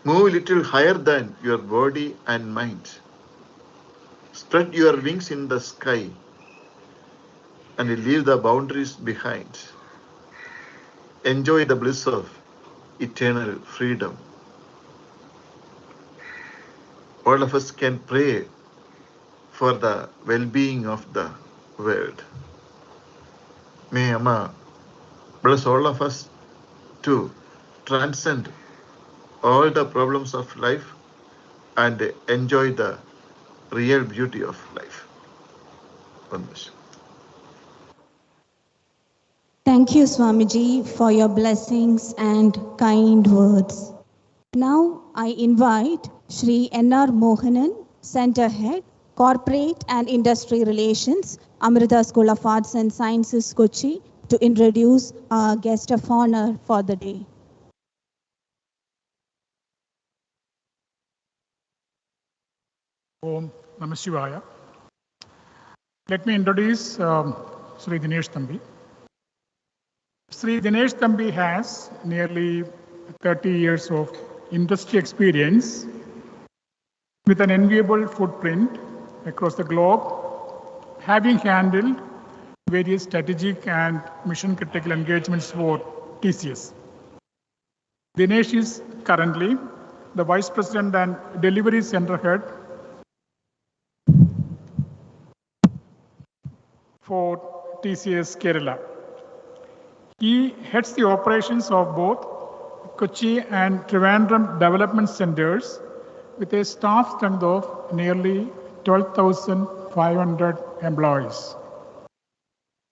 Move a little higher than your body and mind. Spread your wings in the sky and leave the boundaries behind. Enjoy the bliss of eternal freedom. All of us can pray for the well-being of the world. May Amma bless all of us to transcend all the problems of life and enjoy the real beauty of life. Vandash. Thank you, Swamiji, for your blessings and kind words. Now I invite Shri N.R. Mohanan, Center Head, Corporate and Industry Relations, Amrita School of Arts and Sciences, Kochi, to introduce our guest of honor for the day. Om Namah Shivaya. Let me introduce Sri Dinesh Thampi. Sri Dinesh Thampi has nearly 30 years of industry experience with an enviable footprint across the globe, having handled various strategic and mission critical engagements for TCS. Dinesh is currently the Vice President and Delivery Center Head for TCS Kerala. He heads the operations of both Kochi and Trivandrum development centers with a staff strength of nearly 12,500 employees.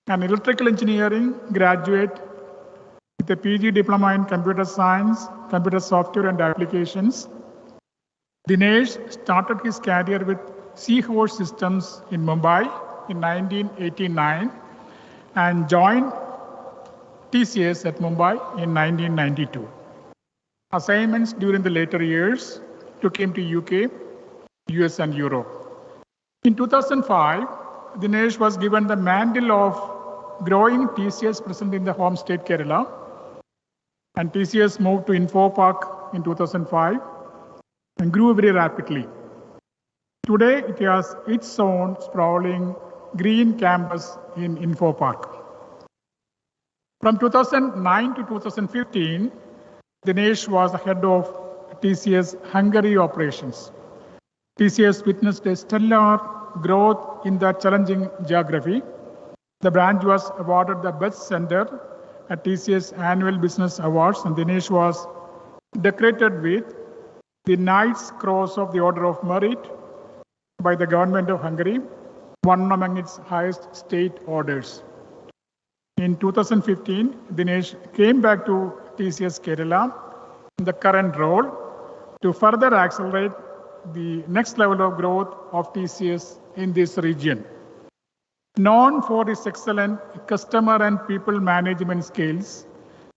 An electrical engineering graduate with a PG diploma in computer science, computer software and applications, Dinesh started his career with Seahorse Systems in Mumbai in 1989 and joined TCS at Mumbai in 1992. Assignments during the later years took him to UK, US and Europe. In 2005, Dinesh was given the mantle of growing TCS present in the home state Kerala, and TCS moved to InfoPark in 2005 and grew very rapidly. Today, it has its own sprawling green campus in InfoPark. From 2009 to 2015, Dinesh was the head of TCS Hungary operations. TCS witnessed a stellar growth in that challenging geography. The branch was awarded the Best Center at TCS Annual Business Awards, and Dinesh was decorated with the Knight's Cross of the Order of Merit by the government of Hungary, one among its highest state orders. In 2015, Dinesh came back to TCS Kerala in the current role to further accelerate the next level of growth of TCS in this region. Known for his excellent customer and people management skills,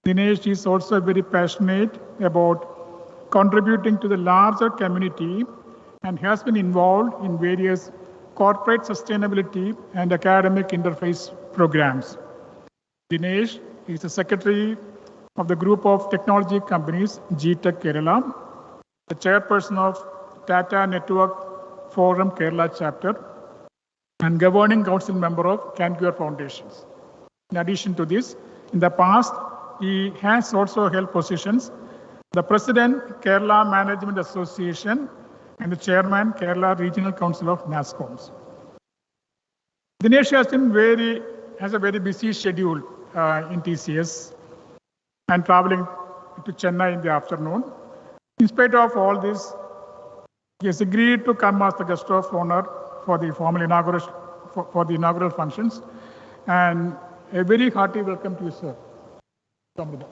Dinesh is also very passionate about contributing to the larger community and has been involved in various corporate sustainability and academic interface programs. Dinesh is the secretary of the group of technology companies GTech Kerala, the chairperson of Tata Network Forum Kerala chapter, and governing council member of Cancure Foundations. In addition to this, in the past, he has also held positions, the president, Kerala Management Association, and the chairman, Kerala Regional Council of NASCOMs. Dinesh has a very busy schedule in TCS and traveling to Chennai in the afternoon. In spite of all this, he has agreed to come as the guest of honor for the formal inauguration, for the inaugural functions, and A very hearty welcome to you, sir. Amrita.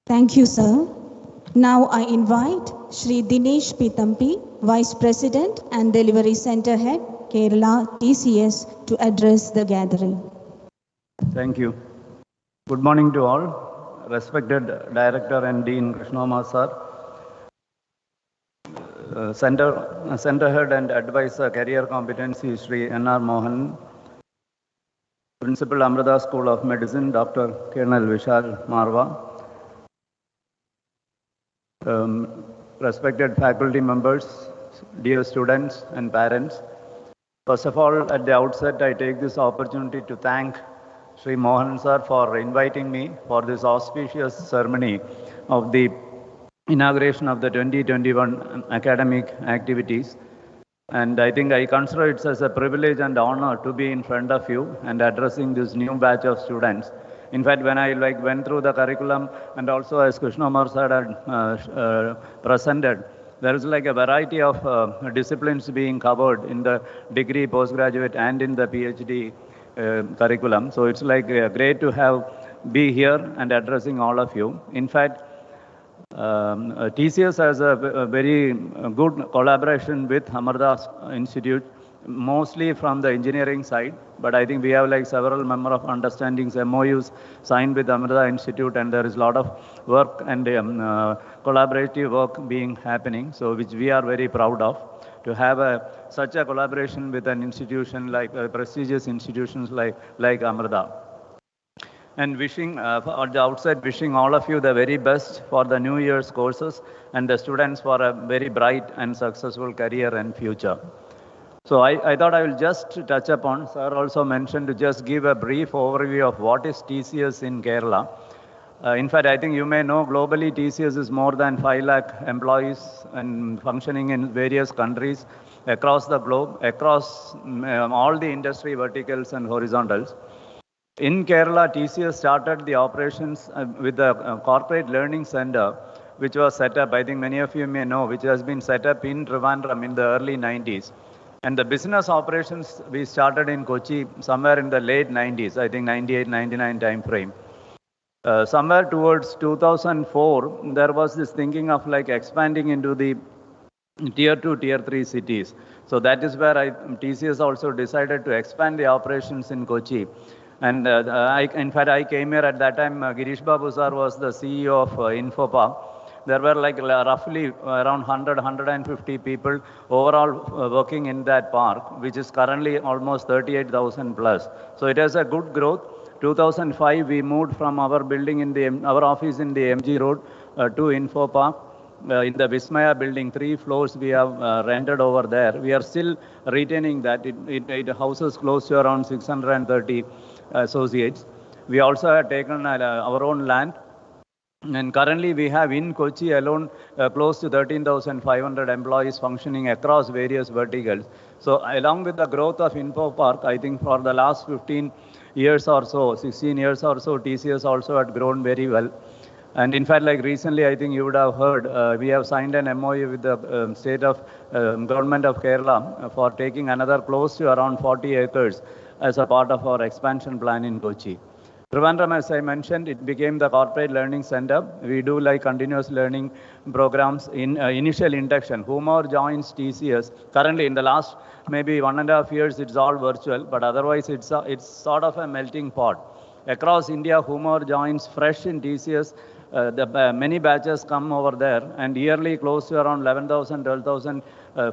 Thank you, sir. Now I invite Shri Dinesh P. Thampi, Vice President and Delivery Center Head, Kerala TCS, to address the gathering. Thank you. Good morning to all. Respected Director and Dean Krishnakumar sir, Center Head and Advisor Career Competency Sri N.R. Mohanan, Principal Amrita School of Medicine Dr. Colonel Vishal Marwaha, respected faculty members, dear students and parents. First of all, at the outset, I take this opportunity to thank Sri Mohan sir for inviting me for this auspicious ceremony of the inauguration of the 2021 academic activities. And I think I consider it as a privilege and honor to be in front of you and addressing this new batch of students. In fact, when I went through the curriculum and also as Krishnakumar sir had presented, there is a variety of disciplines being covered in the degree, postgraduate and in the PhD curriculum. So it's great to be here and addressing all of you. In fact, TCS has a very good collaboration with Amrita Institute, mostly from the engineering side, but I think we have several member of understandings, MOUs signed with Amrita Institute, and there is a lot of work and collaborative work being happening, so which we are very proud of, to have such a collaboration with an institution prestigious institutions like Amrita. And wishing, at the outset, wishing all of you the very best for the New Year's courses and the students for a very bright and successful career and future. So I thought I will just touch upon, sir also mentioned to just give a brief overview of what is TCS in Kerala. In fact, I think you may know globally TCS is more than 5 lakh employees and functioning in various countries across the globe, across all the industry verticals and horizontals. In Kerala, TCS started the operations with the Corporate Learning Center, which was set up, I think many of you may know, which has been set up in Trivandrum in the early 90s. And the business operations we started in Kochi somewhere in the late 90s, I think 98, 99 time frame. Somewhere towards 2004, there was this thinking of expanding into the tier 2, tier 3 cities. So that is where TCS also decided to expand the operations in Kochi. And in fact, I came here at that time, Girish Babu sir was the CEO of Infopark. There were roughly around 100, 150 people overall working in that park, which is currently almost 38,000 plus. So it has a good growth. 2005, we moved from our building in our office in the MG Road to Infopark. In the Vismaya building, 3 floors we have rented over there. We are still retaining that. It houses close to around 630 associates. We also have taken our own land. And currently we have in Kochi alone close to 13,500 employees functioning across various verticals. So along with the growth of Infopark, I think for the last 15 years or so, 16 years or so, TCS also had grown very well. And in fact, recently, I think you would have heard, we have signed an MOU with the state of government of Kerala for taking another close to around 40 acres as a part of our expansion plan in Kochi. Trivandrum, as I mentioned, it became the Corporate Learning Center. We do continuous learning programs in initial induction. Whomever joins TCS, currently in the last maybe 1.5 years, it's all virtual, but otherwise it's sort of a melting pot. Across India, whomever joins fresh in TCS, many batches come over there, and yearly close to around 11,000, 12,000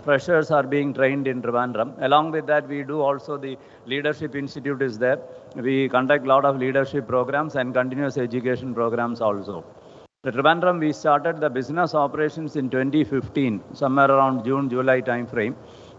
freshers are being trained in Trivandrum. Along with that, we do also the Leadership Institute is there. We conduct a lot of leadership programs and continuous education programs also. The Trivandrum, we started the business operations in 2015, somewhere around June, July time frame.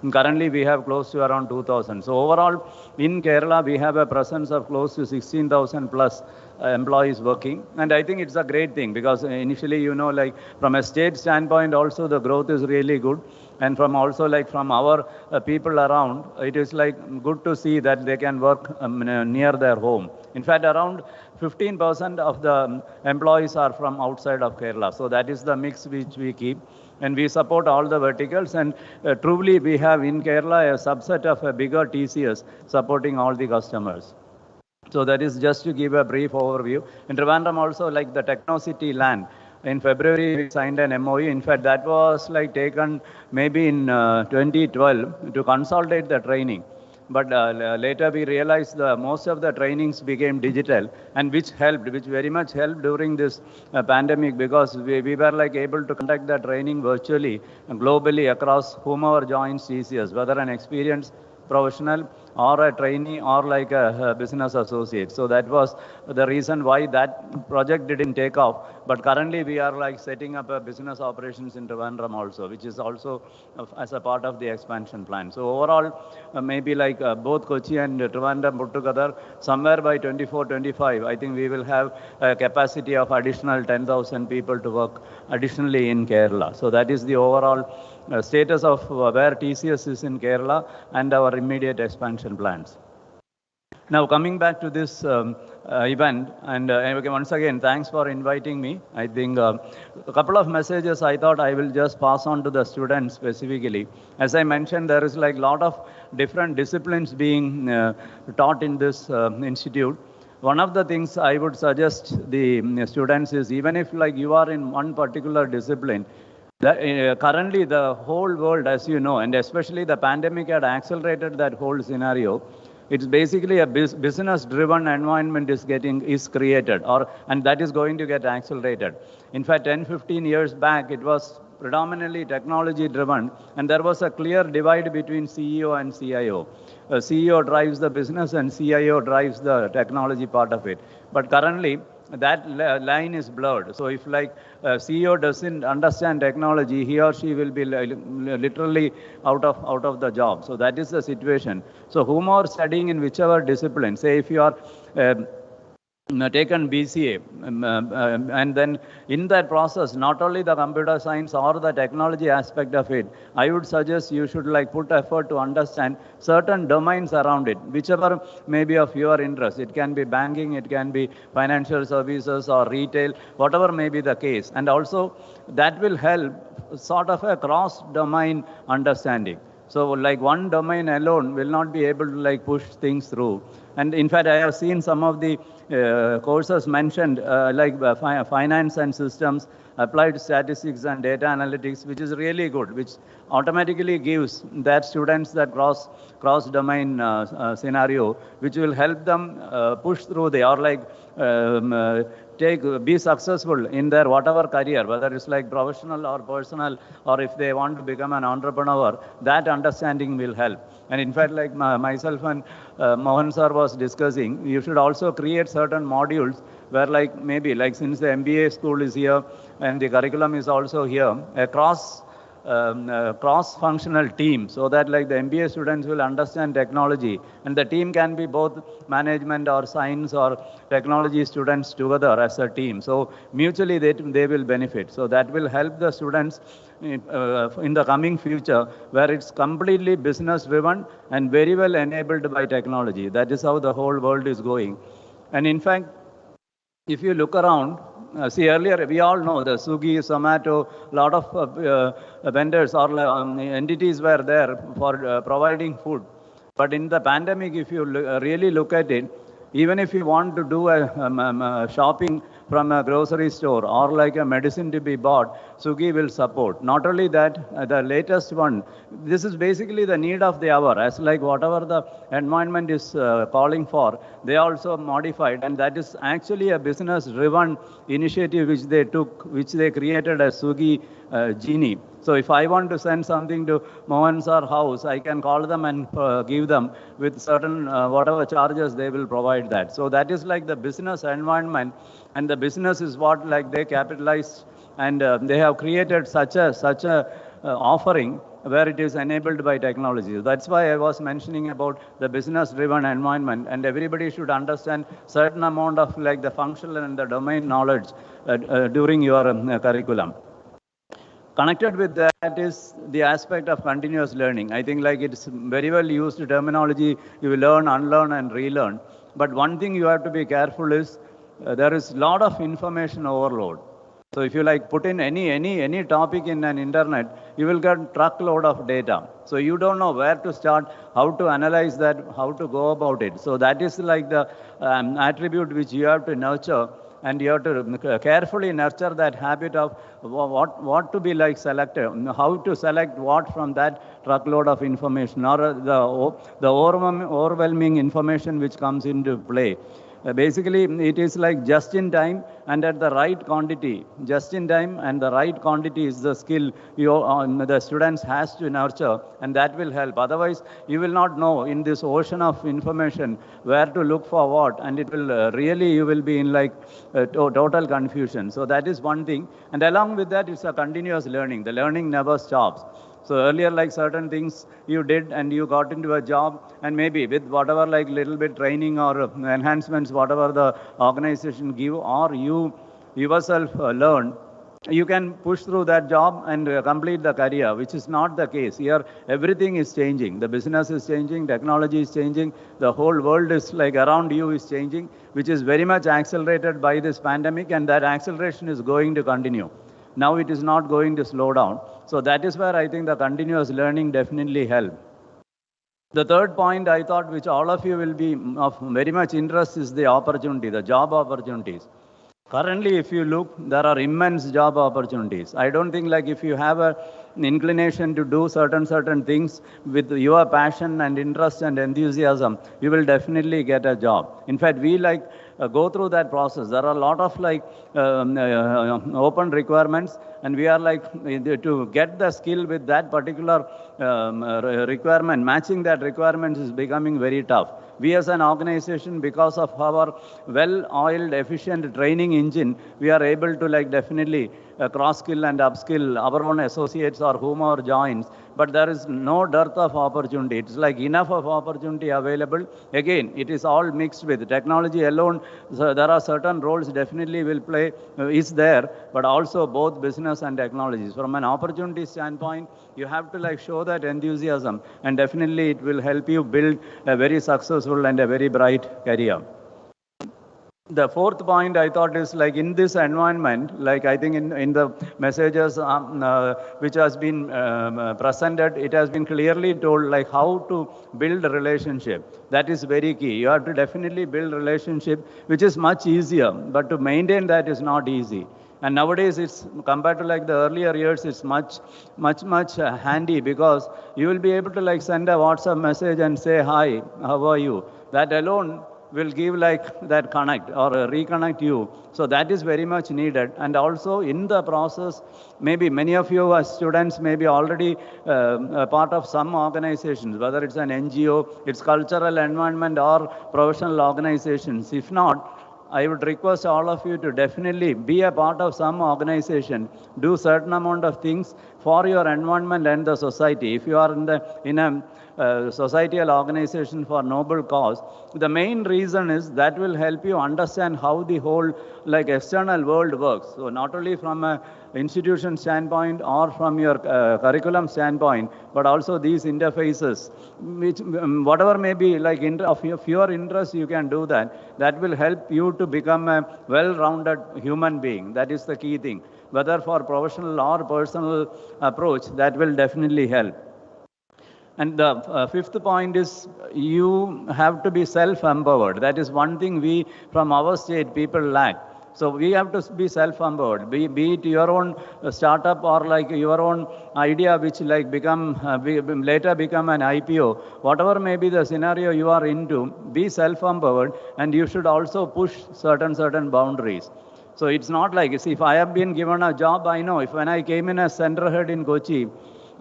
Currently, we have close to around 2,000. So overall, in Kerala, we have a presence of close to 16,000 plus employees working. And I think it's a great thing because initially, you know, like from a state standpoint, also the growth is really good. And from also like from our people around, it is like good to see that they can work near their home. In fact, around 15% of the employees are from outside of Kerala. So that is the mix which we keep. And we support all the verticals. And truly, we have in Kerala a subset of a bigger TCS supporting all the customers. So that is just to give a brief overview. In Trivandrum also, like the Technocity land, in February, we signed an MOU. In fact, that was like taken maybe in 2012 to consolidate the training. But later we realized most of the trainings became digital, and which very much helped during this pandemic, because we were like able to conduct the training virtually and globally across whomever joins TCS, whether an experienced professional or a trainee or like a business associate. So that was the reason why that project didn't take off. But currently we are like setting up a business operations in Trivandrum also, which is also as a part of the expansion plan. So overall, maybe like both Kochi and Trivandrum put together, somewhere by 24-25, I think we will have a capacity of additional 10,000 people to work additionally in Kerala. So that is the overall status of where TCS is in Kerala and our immediate expansion plans. Now coming back to this event, and once again, thanks for inviting me. I think a couple of messages I thought I will just pass on to the students specifically. As I mentioned, there is like a lot of different disciplines being taught in this institute. One of the things I would suggest the students is, even if like you are in one particular discipline, currently the whole world, as you know, and especially the pandemic had accelerated that whole scenario. It's basically a business-driven environment is created, and that is going to get accelerated. In fact, 10-15 years back, it was predominantly technology-driven, and there was a clear divide between CEO and CIO. CEO drives the business, and CIO drives the technology part of it. But currently, that line is blurred. So if like CEO doesn't understand technology, he or she will be literally out of the job. So that is the situation. So whom are studying in whichever discipline, say if you are taken BCA, and then in that process, not only the computer science or the technology aspect of it, I would suggest you should like put effort to understand certain domains around it, whichever may be of your interest. It can be banking, it can be financial services or retail, whatever may be the case. And also that will help sort of a cross-domain understanding. So like one domain alone will not be able to like push things through. And in fact, I have seen some of the courses mentioned like finance and systems, applied statistics and data analytics, which is really good, which automatically gives that students that cross-domain scenario, which will help them push through be successful in their whatever career, whether it's like professional or personal, or if they want to become an entrepreneur, that understanding will help. And in fact, like myself and Mohan sir was discussing, you should also create certain modules where like maybe like since the MBA school is here and the curriculum is also here, a cross-functional team, so that like the MBA students will understand technology, and the team can be both management or science or technology students together as a team. So mutually they will benefit. So that will help the students in the coming future, where it's completely business driven and very well enabled by technology. That is how the whole world is going. And in fact, if you look around, see earlier, we all know the Swiggy, Zomato, a lot of vendors or entities were there for providing food. But in the pandemic, if you really look at it, even if you want to do a shopping from a grocery store or like a medicine to be bought, Swiggy will support. Not only that, the latest one, this is basically the need of the hour, as like whatever the environment is calling for, they also modified, and that is actually a business-driven initiative which they took, which they created as Swiggy Genie. So if I want to send something to Mohan's or house, I can call them and give them with certain whatever charges they will provide that. So that is like the business environment, and the business is what like they capitalized, and they have created such a offering where it is enabled by technology. That's why I was mentioning about the business-driven environment, and everybody should understand certain amount of like the functional and the domain knowledge during your curriculum. Connected with that is the aspect of continuous learning. I think like it's very well used terminology. You will learn, unlearn, and relearn. But one thing you have to be careful is there is a lot of information overload. So if you like put in any topic in an internet, you will get truckload of data. So you don't know where to start, how to analyze that, how to go about it. So that is like the attribute which you have to nurture, and you have to carefully nurture that habit of what to be like selected, how to select what from that truckload of information or the overwhelming information which comes into play. Basically, it is like just in time and at the right quantity. Just in time and the right quantity is the skill the students has to nurture, and that will help. Otherwise, you will not know in this ocean of information where to look for what, and it will really, you will be in like total confusion. So that is one thing. And along with that, it's a continuous learning. The learning never stops. So earlier, like certain things you did and you got into a job, and maybe with whatever like little bit training or enhancements, whatever the organization give or you yourself learn, you can push through that job and complete the career, which is not the case. Here, everything is changing. The business is changing, technology is changing, the whole world is like around you is changing, which is very much accelerated by this pandemic, and that acceleration is going to continue. Now it is not going to slow down. So that is where I think the continuous learning definitely helps. The third point I thought, which all of you will be of very much interest, is the opportunity, the job opportunities. Currently, if you look, there are immense job opportunities. I don't think like if you have an inclination to do certain things with your passion and interest and enthusiasm, you will definitely get a job. In fact, we like go through that process. There are a lot of like open requirements, and we are like to get the skill with that particular requirement, matching that requirement is becoming very tough. We as an organization, because of our well-oiled, efficient training engine, we are able to like definitely cross-skill and upskill our own associates or whomever joins. But there is no dearth of opportunity. It's like enough of opportunity available. Again, it is all mixed with technology alone. So there are certain roles definitely will play, is there, but also both business and technologies. From an opportunity standpoint, you have to like show that enthusiasm, and definitely it will help you build a very successful and a very bright career. The fourth point I thought is like in this environment, like I think in the messages which has been presented, it has been clearly told like how to build a relationship. That is very key. You have to definitely build relationship, which is much easier, but to maintain that is not easy. And nowadays, it's compared to like the earlier years, it's much handy, because you will be able to like send a WhatsApp message and say, hi, how are you? That alone will give like that connect or reconnect you. So that is very much needed. And also in the process, maybe many of you as students may be already a part of some organizations, whether it's an NGO, it's cultural environment or professional organizations. If not, I would request all of you to definitely be a part of some organization, do certain amount of things for your environment and the society. If you are in a societal organization for noble cause, the main reason is that will help you understand how the whole like external world works. So not only from a institution standpoint or from your curriculum standpoint, but also these interfaces, which whatever may be like of your interest, you can do that. That will help you to become a well-rounded human being. That is the key thing. Whether for professional or personal approach, that will definitely help. And the fifth point is you have to be self-empowered. That is one thing we from our state people lack. So we have to be self-empowered, be it your own startup or like your own idea which like later become an IPO. Whatever may be the scenario you are into, be self-empowered, and you should also push certain boundaries. So it's not like, see, if I have been given a job, I know if when I came in as center head in Kochi,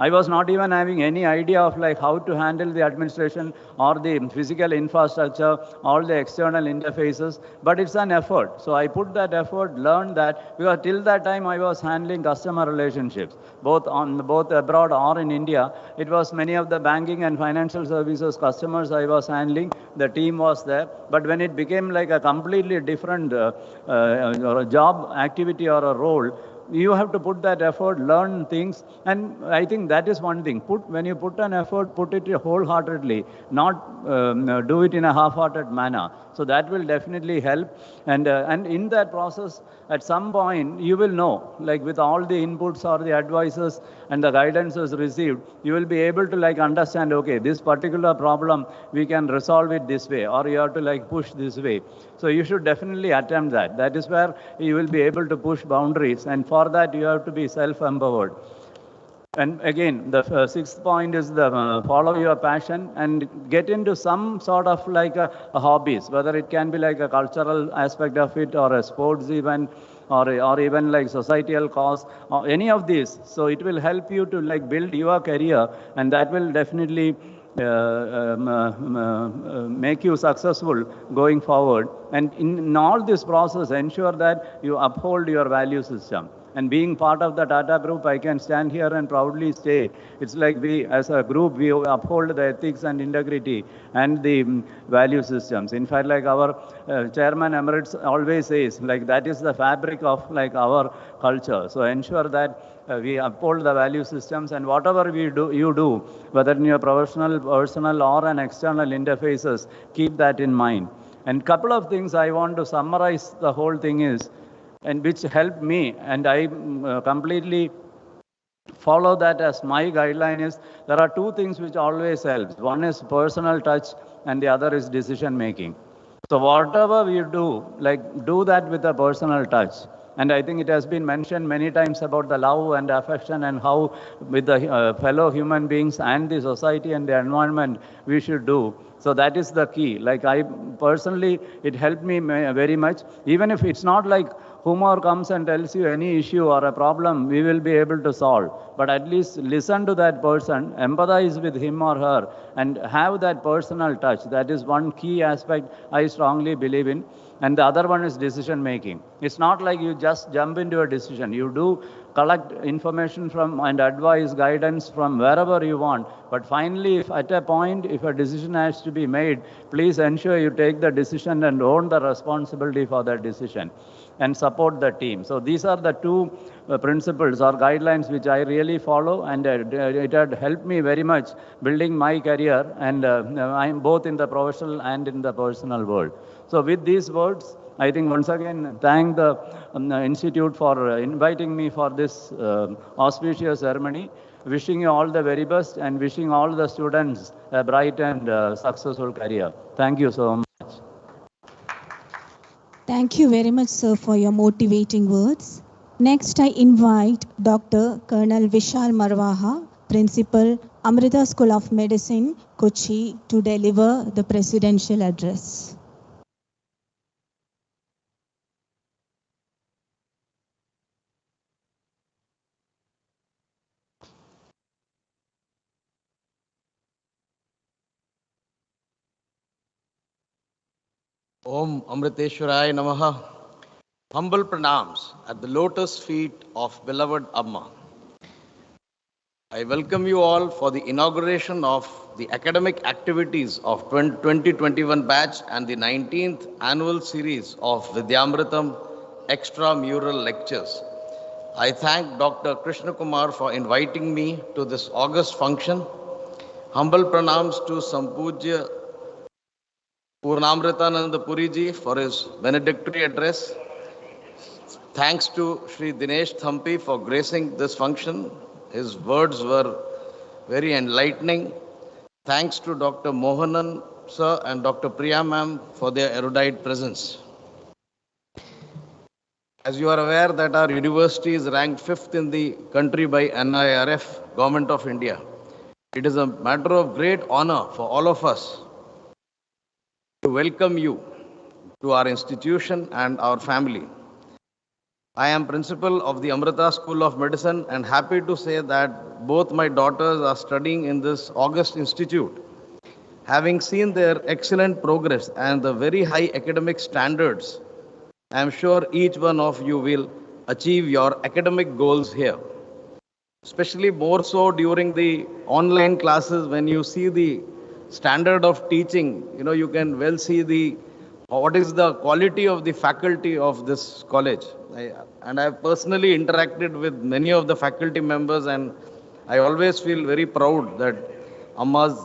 I was not even having any idea of like how to handle the administration or the physical infrastructure, all the external interfaces, but it's an effort. So I put that effort, learned that, because till that time I was handling customer relationships, both abroad or in India. It was many of the banking and financial services customers I was handling. The team was there, but when it became like a completely different job activity or a role, you have to put that effort, learn things, and I think that is one thing. When you put an effort, put it wholeheartedly, not do it in a half-hearted manner. So that will definitely help, and in that process, at some point, you will know, like with all the inputs or the advices and the guidances received, you will be able to like understand, okay, this particular problem, we can resolve it this way, or you have to like push this way. So you should definitely attempt that. That is where you will be able to push boundaries, and for that you have to be self-empowered. And again, the sixth point is the follow your passion and get into some sort of like a hobbies, whether it can be like a cultural aspect of it or a sports event or even like societal cause or any of these. So it will help you to like build your career, and that will definitely make you successful going forward. And in all this process, ensure that you uphold your value system. And being part of the Tata group, I can stand here and proudly say, it's like we, as a group, we uphold the ethics and integrity and the value systems. In fact, like our chairman Emeritus always says, like that is the fabric of like our culture. So ensure that we uphold the value systems, and whatever you do, whether in your professional, personal, or an external interfaces, keep that in mind. And couple of things I want to summarize the whole thing is, and which helped me, and I completely follow that as my guideline, is there are two things which always helps. One is personal touch and the other is decision making. So whatever you do, like do that with a personal touch. And I think it has been mentioned many times about the love and affection and how with the fellow human beings and the society and the environment we should do. So that is the key. Like I personally, it helped me very much. Even if it's not like whomever comes and tells you any issue or a problem, we will be able to solve. But at least listen to that person, empathize with him or her, and have that personal touch. That is one key aspect I strongly believe in. And the other one is decision making. It's not like you just jump into a decision. You do collect information from and advice, guidance from wherever you want. But finally, if at a point, if a decision has to be made, please ensure you take the decision and own the responsibility for that decision and support the team. So these are the two principles or guidelines which I really follow, and it had helped me very much building my career, and I'm both in the professional and in the personal world. So with these words, I think once again, thank the Institute for inviting me for this auspicious ceremony. Wishing you all the very best and wishing all the students a bright and successful career. Thank you so much. Thank you very much, sir, for your motivating words. Next, I invite Dr. Colonel Vishal Marwaha, Principal, Amrita School of Medicine, Kochi, to deliver the presidential address. Om Amriteshwaraya Namaha. Humble pranams at the lotus feet of beloved Amma. I welcome you all for the inauguration of the academic activities of 2021 batch and the 19th annual series of Vidyamritam extramural lectures. I thank Dr. Krishnakumar for inviting me to this august function. Humble pranams to Sampujya Purnamritananda Puri ji for his benedictory address. Thanks to Sri Dinesh Thampi for gracing this function. His words were very enlightening. Thanks to Dr. Mohanan sir and Dr. Priya ma'am for their erudite presence. As you are aware that our university is ranked 5th in the country by NIRF, Government of India. It is a matter of great honor for all of us to welcome you to our institution and our family. I am principal of the Amrita School of Medicine and happy to say that both my daughters are studying in this August institute. Having seen their excellent progress and the very high academic standards, I am sure each one of you will achieve your academic goals here. Especially more so during the online classes when you see the standard of teaching, you can well see what is the quality of the faculty of this college. And I have personally interacted with many of the faculty members, and I always feel very proud that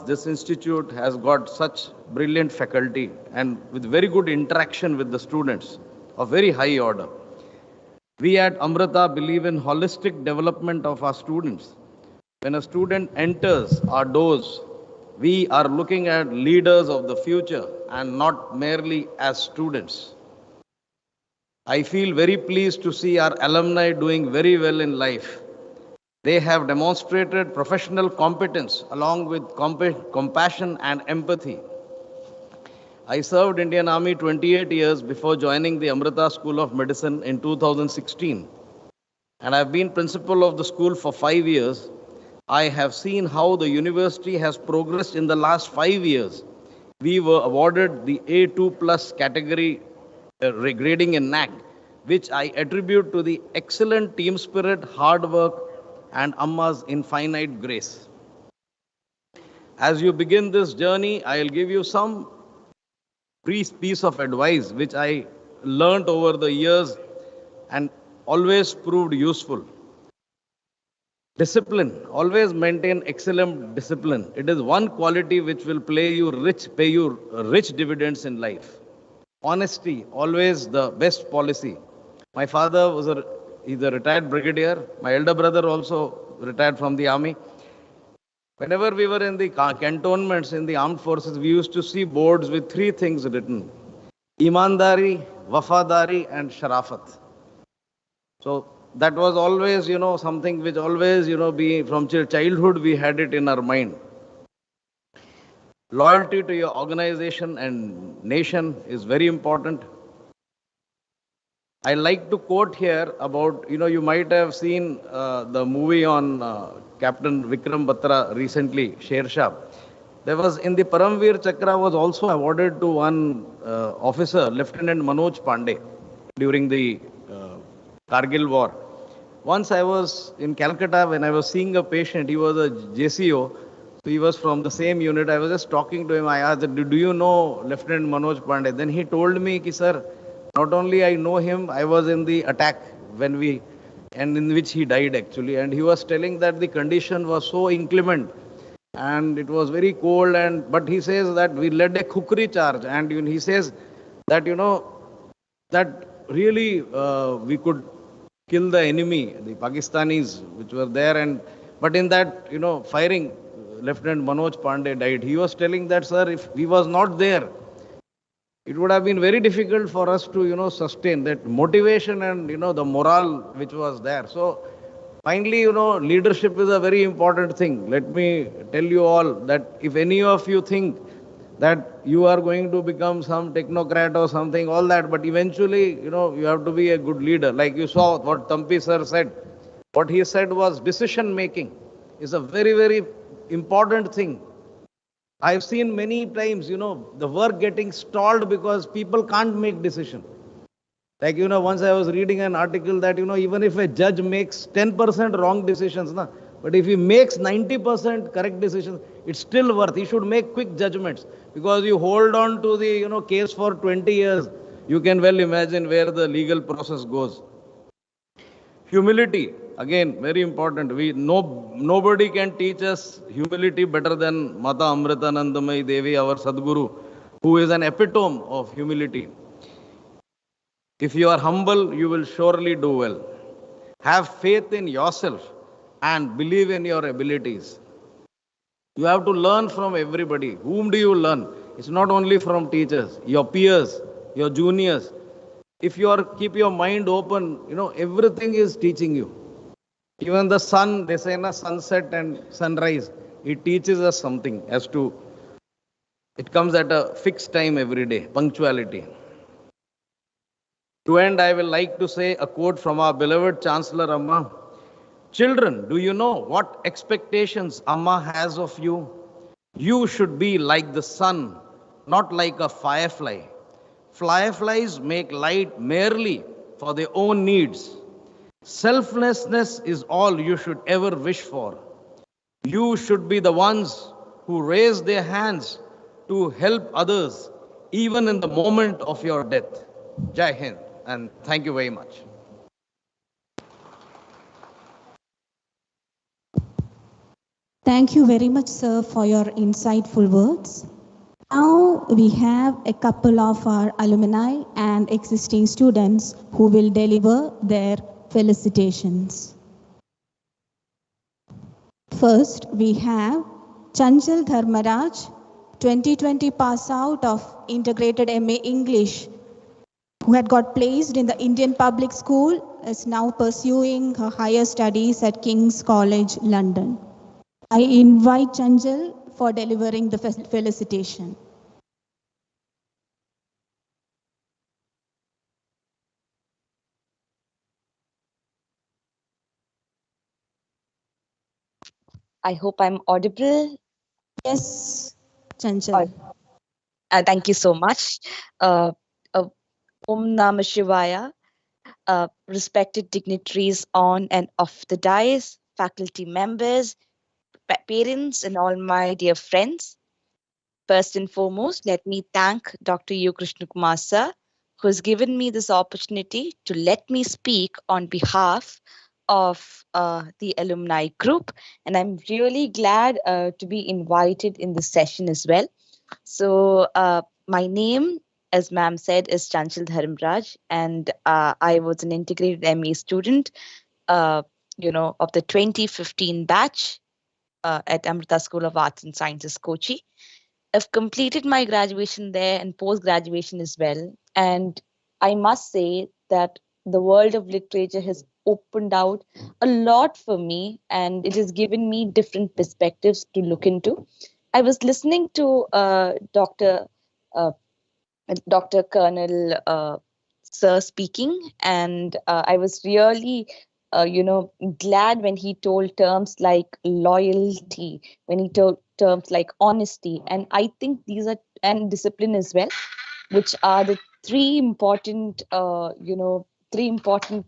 this institute has got such brilliant faculty and with very good interaction with the students of very high order. We at Amrita believe in holistic development of our students. When a student enters our doors, we are looking at leaders of the future and not merely as students. I feel very pleased to see our alumni doing very well in life. They have demonstrated professional competence along with compassion and empathy. I served Indian Army 28 years before joining the Amrita School of Medicine in 2016. And I've been principal of the school for 5 years. I have seen how the university has progressed in the last 5 years. We were awarded the A2 plus category grading in NAC, which I attribute to the excellent team spirit, hard work, and Amma's infinite grace. As you begin this journey, I'll give you some brief piece of advice which I learned over the years and always proved useful. Discipline. Always maintain excellent discipline. It is one quality which will pay you rich dividends in life. Honesty, always the best policy. My father he's a retired brigadier. My elder brother also retired from the army. Whenever we were in the cantonments in the armed forces, we used to see boards with 3 things written: Imandari, Wafadari, and Sharafat. So that was always, something which always, from childhood we had it in our mind. Loyalty to your organization and nation is very important. I like to quote here about, you might have seen the movie on Captain Vikram Batra recently, Sher Shah. There was in the Paramveer Chakra was also awarded to one officer, Lieutenant Manoj Pandey, during the Kargil war. Once I was in Calcutta when I was seeing a patient. He was a JCO, so he was from the same unit. I was just talking to him. I asked, do you know Lieutenant Manoj Pandey? Then he told me, sir, not only I know him, I was in the attack and in which he died actually. And he was telling that the condition was so inclement and it was very cold. But he says that we led a kukri charge, and he says that, that really we could kill the enemy, the Pakistanis which were there. But in that, firing, Lieutenant Manoj Pandey died. He was telling that, sir, if he was not there, it would have been very difficult for us to, sustain that motivation and, the morale which was there. So finally, leadership is a very important thing. Let me tell you all that if any of you think that you are going to become some technocrat or something, all that, but eventually, you have to be a good leader. Like you saw what Thampi sir said. What he said was decision making is a very, very important thing. I've seen many times, the work getting stalled because people can't make decision. Like, once I was reading an article that, even if a judge makes 10% wrong decisions, but if he makes 90% correct decisions, it's still worth. He should make quick judgments, because you hold on to the, case for 20 years. You can well imagine where the legal process goes. Humility, again, very important. Nobody can teach us humility better than Mata Amritanandamayi Devi, our Sadguru, who is an epitome of humility. If you are humble, you will surely do well. Have faith in yourself and believe in your abilities. You have to learn from everybody. Whom do you learn? It's not only from teachers, your peers, your juniors. If you keep your mind open, everything is teaching you. Even the sun, they say, sunset and sunrise, it teaches us something as to, it comes at a fixed time every day, punctuality. To end, I will like to say a quote from our beloved Chancellor Amma. Children, do you know what expectations Amma has of you? You should be like the sun, not like a firefly. Fireflies make light merely for their own needs. Selflessness is all you should ever wish for. You should be the ones who raise their hands to help others, even in the moment of your death. Jai Hind, and thank you very much. Thank you very much, sir, for your insightful words. Now we have a couple of our alumni and existing students who will deliver their felicitations. First, we have Chanchal Dharmaraj, 2020 pass out of Integrated MA English, who had got placed in the Indian Public School, is now pursuing her higher studies at King's College, London. I invite Chanchal for delivering the felicitation. I hope I'm audible. Yes, Chanchal. Thank you so much. Om Namah Shivaya. Respected dignitaries on and off the dais, faculty members, parents, and all my dear friends. First and foremost, let me thank Dr. U. Krishnakumar sir, who has given me this opportunity to let me speak on behalf of the alumni group. And I'm really glad to be invited in this session as well. So my name, as ma'am said, is Chanchal Dharmaraj, and I was an integrated MA student, of the 2015 batch at Amrita School of Arts and Sciences, Kochi. I've completed my graduation there and post-graduation as well. And I must say that the world of literature has opened out a lot for me, and it has given me different perspectives to look into. I was listening to Dr. Colonel Sir speaking, and I was really, glad when he told terms like loyalty, when he told terms like honesty, and I think these are, and discipline as well, which are the three important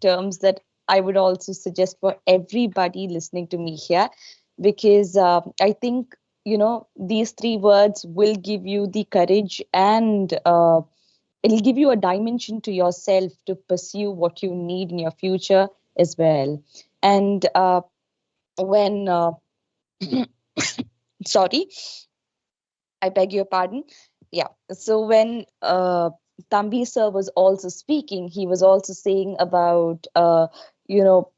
terms that I would also suggest for everybody listening to me here, because I think, these three words will give you the courage, and it'll give you a dimension to yourself to pursue what you need in your future as well. And when sorry, I beg your pardon. Yeah. So when Thampi sir was also speaking, he was also saying about, you know,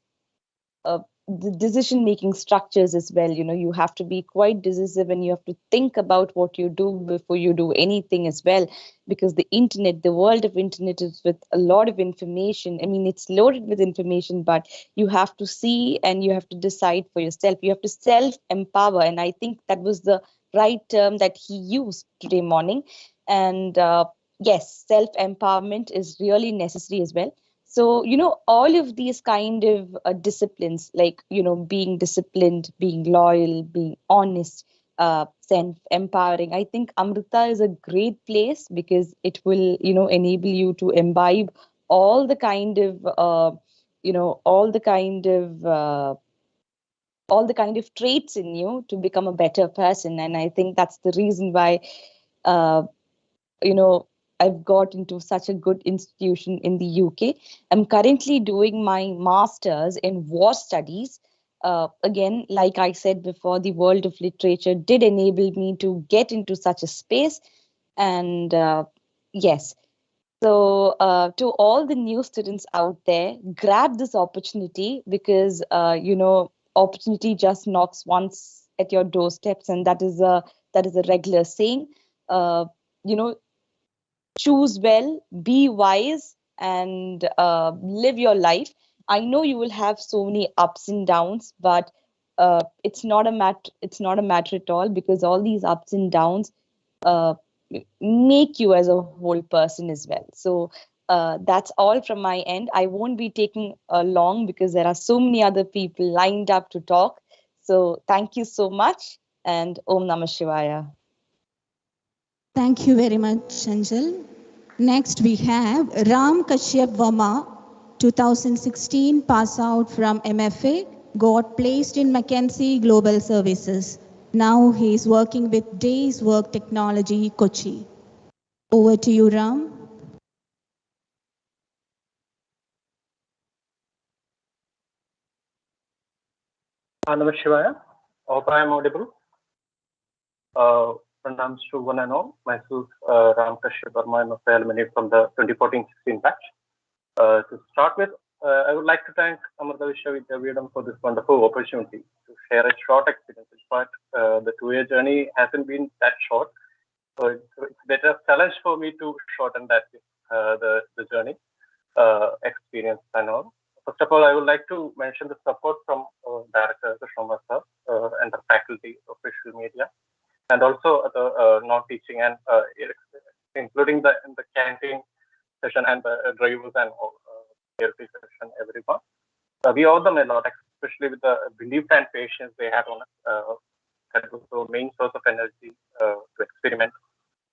the decision making structures as well. You have to be quite decisive, and you have to think about what you do before you do anything as well, because the world of internet is with a lot of information. I mean, it's loaded with information, but you have to see and you have to decide for yourself. You have to self empower, and I think that was the right term that he used today morning. And yes, self empowerment is really necessary as well. So, all of these kind of disciplines, like, being disciplined, being loyal, being honest, self-empowering, I think Amrita is a great place, because it will, enable you to imbibe all the kind of, all the kind of traits in you to become a better person. And I think that's the reason why, uh, I've got into such a good institution in the UK. I'm currently doing my master's in war studies. Again, like I said before, the world of literature did enable me to get into such a space. And yes, so to all the new students out there, grab this opportunity, because, opportunity just knocks once at your doorsteps, and that is a regular saying. You know, choose well, be wise, and live your life. I know you will have so many ups and downs, but it's not a matter at all, because all these ups and downs uh, make you as a whole person as well. So That's all from my end. I won't be taking long because there are so many other people lined up to talk. So thank you so much, and Om Namah Shivaya. Thank you very much, Anjal. Next, we have Ram Kashyap Vama, 2016 pass out from MFA, got placed in McKinsey Global Services. Now he is working with Days Work Technology, Kochi. Over to you, Ram. Namah Shivaya. Hope I am audible. Pranams to one and all. Myself, Ram Kashyap Verma, I'm a alumni from the 2014-16 batch. To start with, I would like to thank Amrita Vishal for this wonderful opportunity to share a short experience. In fact, the 2-year journey hasn't been that short, so it's better challenge for me to shorten that the journey experience and all. First of all, I would like to mention the support from Director Krishnakumar sir and the faculty of visual media, and also the non-teaching and including in the canteen session and the drivers and therapy session everyone. We owe them a lot, especially with the belief and patience they had on us. That was the main source of energy to experiment,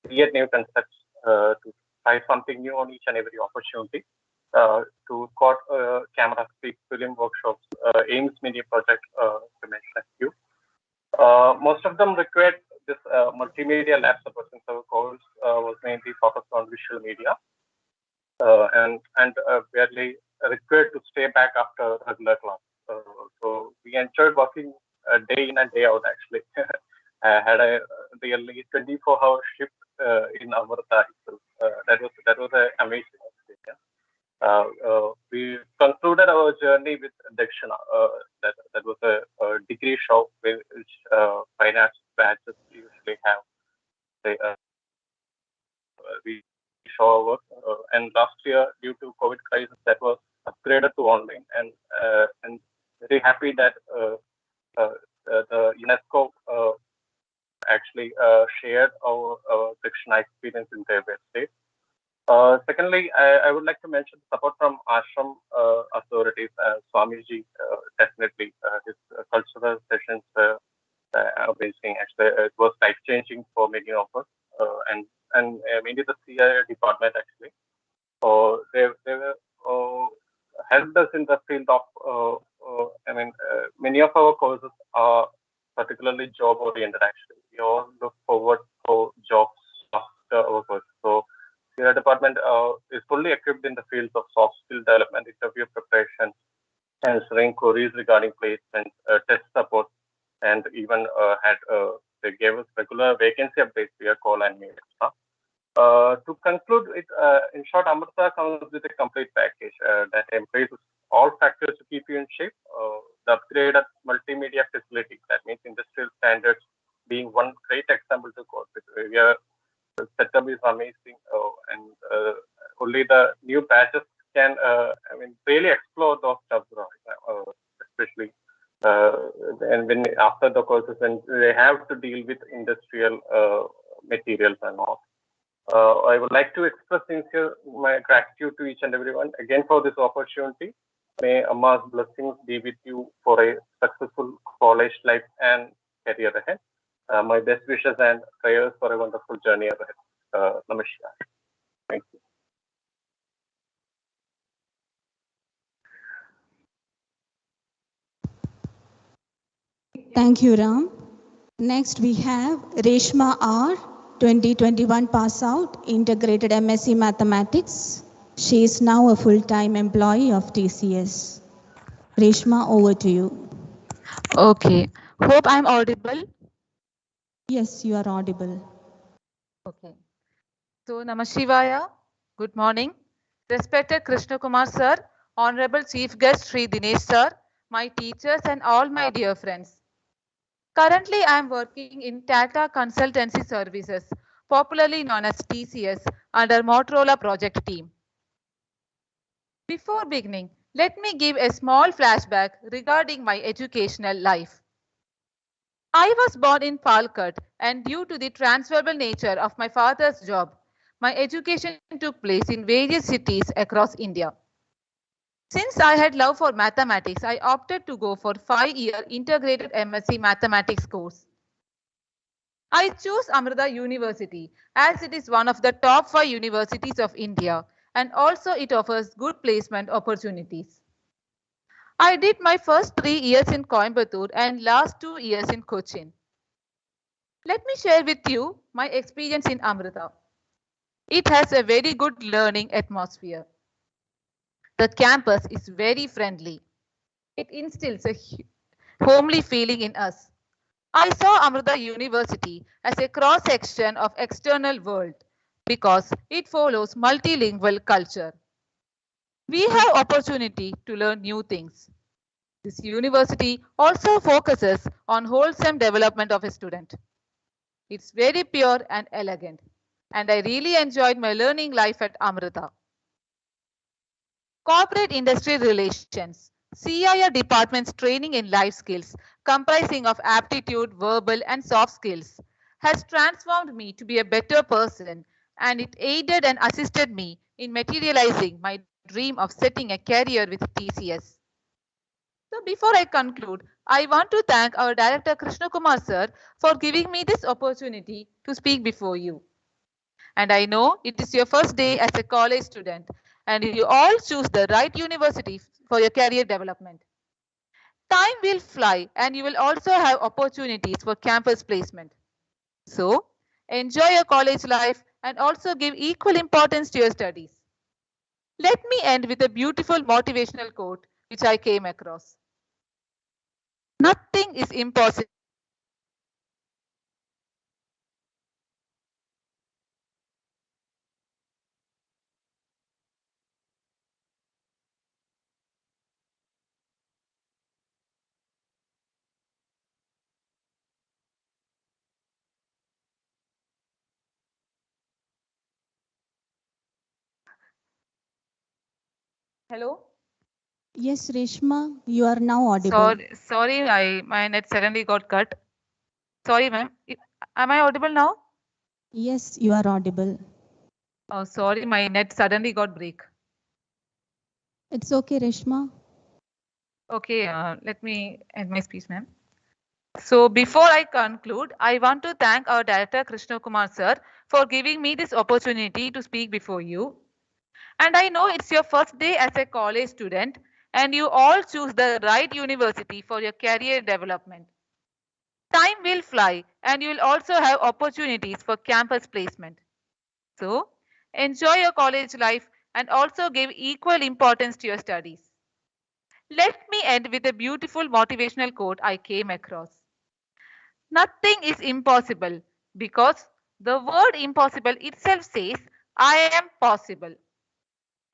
create new concepts, to try something new on each and every opportunity. To quote camera speak film workshops, aims media project to mention a few. Most of them required this multimedia lab support, since our course was mainly focused on visual media, and barely required to stay back after regular class. So we enjoyed working day in and day out. Actually, I had a really 24-hour shift in Amrita itself. That was an amazing experience. We concluded our journey with Dakshina. That was a degree shop which finance batches usually have. We show our work, and last year, due to COVID crisis, that was upgraded to online, and very happy that the UNESCO actually shared our Dakshina experience in their website. Secondly, I would like to mention support from ashram authorities. Swamiji, definitely his cultural sessions are amazing. Actually, it was life changing for many of us, and mainly the CIA department actually. So they were helped us in the field of. Many of our courses are particularly job oriented. Actually, we all look forward for jobs after our course. So the department is fully equipped in the fields of soft skill development, interview preparation, answering queries regarding placement, test support, and even they gave us regular vacancy updates via call and mail. To conclude, in short, Amrita comes with a complete package that embraces all factors to keep you in shape. The upgraded multimedia facility, that means industrial standards, being one great example to quote. The setup is amazing, and only the new batches can, really explore those stuff, especially and when after the courses, when they have to deal with industrial materials and all. I would like to express my gratitude to each and everyone again for this opportunity. May Amma's blessings be with you for a successful college life and career ahead. My best wishes and prayers for a wonderful journey ahead. Namaskar. Thank you. Thank you, Ram. Next, we have Reshma R, 2021 pass out, integrated MSc Mathematics. She is now a full-time employee of TCS. Reshma, over to you. Okay. Hope I'm audible. Yes, you are audible. Okay. So, Namashivaya, good morning. Respected Krishnakumar sir, Honorable Chief Guest Sri Dinesh sir, my teachers and all my dear friends. Currently, I am working in Tata Consultancy Services, popularly known as TCS, under Motorola project team. Before beginning, let me give a small flashback regarding my educational life. I was born in Palkat, and due to the transferable nature of my father's job, My education took place in various cities across India. Since I had love for mathematics, I opted to go for 5-year integrated MSc mathematics course. I chose Amrita University as it is one of the top 5 universities of India and also it offers good placement opportunities. I did my first 3 years in Coimbatore and last 2 years in Kochi. Let me share with you my experience in Amrita. It has a very good learning atmosphere. The campus is very friendly. It instills a homely feeling in us. I saw Amrita University as a cross-section of external world because it follows multilingual culture. We have opportunity to learn new things. This university also focuses on wholesome development of a student. It's very pure and elegant, and I really enjoyed my learning life at Amrita. Corporate industry relations, CIR department's training in life skills, comprising of aptitude, verbal, and soft skills, has transformed me to be a better person, and it aided and assisted me in materializing my dream of setting a career with TCS. So before I conclude, I want to thank our director Krishnakumar sir for giving me this opportunity to speak before you. And I know it is your first day as a college student and you all choose the right university for your career development. Time will fly and you will also have opportunities for campus placement. So enjoy your college life and also give equal importance to your studies. Let me end with a beautiful motivational quote which I came across. Nothing is impossible. Hello? Yes, Reshma, you are now audible. Sorry, my net suddenly got cut. Sorry, ma'am. Am I audible now? Yes, you are audible. Oh, sorry, my net suddenly got break. It's okay, Reshma. Okay, let me end my speech, ma'am. So before I conclude, I want to thank our director Krishnakumar sir for giving me this opportunity to speak before you. And I know it's your first day as a college student and you all choose the right university for your career development. Time will fly and you will also have opportunities for campus placement. So enjoy your college life and also give equal importance to your studies. Let me end with a beautiful motivational quote I came across. Nothing is impossible because the word impossible itself says, I am possible.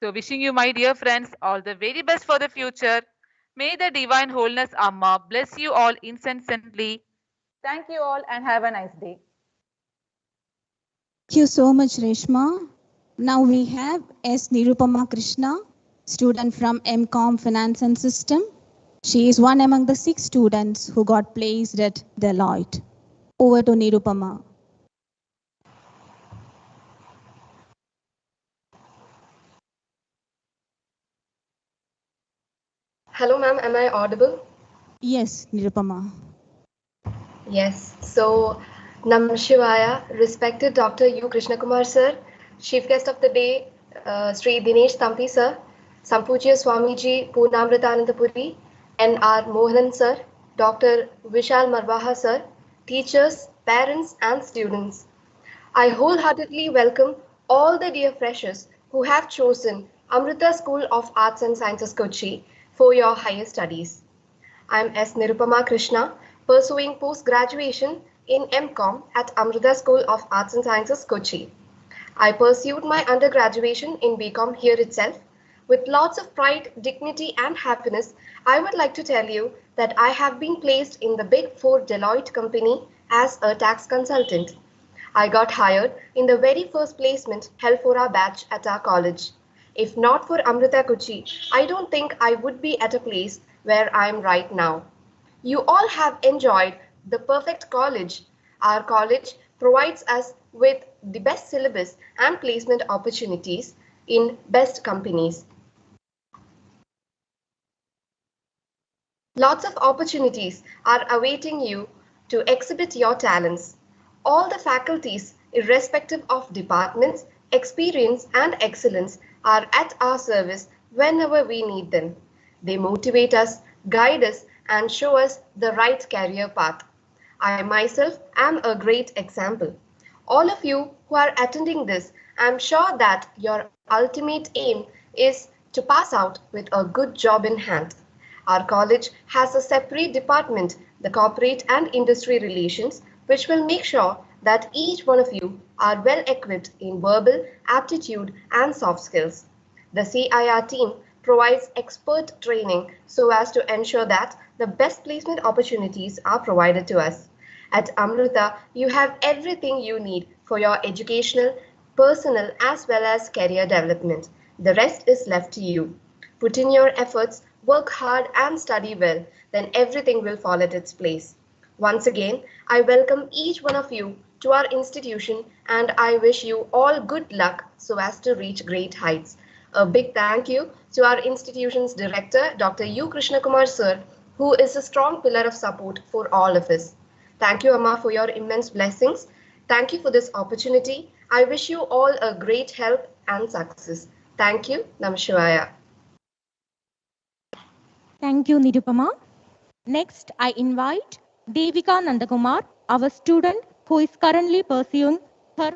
So wishing you, my dear friends, all the very best for the future. May the divine wholeness Amma bless you all incessantly. Thank you all and have a nice day. Thank you so much, Reshma. Now we have S. Nirupama Krishna, student from MCOM Finance and System. She is one among the 6 students who got placed at Deloitte. Over to Nirupama. Hello, ma'am. Am I audible? Yes, Nirupama. Yes. So, Nam Shivaya, respected Dr. U. Krishnakumar sir, Chief Guest of the Day, Sri Dinesh Thampi sir, Sampujya Swamiji Purnamritananda Puri, and our Mohanan sir, Dr. Vishal Marwaha sir, teachers, parents, and students. I wholeheartedly welcome all the dear freshers who have chosen Amrita School of Arts and Sciences Kochi for your higher studies. I am S. Nirupama Krishna, pursuing post-graduation in MCOM at Amrita School of Arts and Sciences, Kochi. I pursued my undergraduation in BCom here itself. With lots of pride, dignity, and happiness, I would like to tell you that I have been placed in the Big Four Deloitte company as a tax consultant. I got hired in the very first placement held for our batch at our college. If not for Amrita Kochi, I don't think I would be at a place where I am right now. You all have enjoyed the perfect college. Our college provides us with the best syllabus and placement opportunities in best companies. Lots of opportunities are awaiting you to exhibit your talents. All the faculties, irrespective of departments, experience and excellence, are at our service whenever we need them. They motivate us, guide us, and show us the right career path. I myself am a great example. All of you who are attending this, I am sure that your ultimate aim is to pass out with a good job in hand. Our college has a separate department, the Corporate and Industry Relations, which will make sure that each one of you are well equipped in verbal, aptitude, and soft skills. The CIR team provides expert training so as to ensure that the best placement opportunities are provided to us. At Amrita, you have everything you need for your educational, personal, as well as career development. The rest is left to you. Put in your efforts, work hard, and study well, then everything will fall at its place. Once again, I welcome each one of you to our institution and I wish you all good luck so as to reach great heights. A big thank you to our institution's director, Dr. U. Krishnakumar sir, who is a strong pillar of support for all of us. Thank you, Amma, for your immense blessings. Thank you for this opportunity. I wish you all a great health and success. Thank you. Namaskar. Thank you, Nirupama. Next, I invite Devika Nandakumar, our student who is currently pursuing her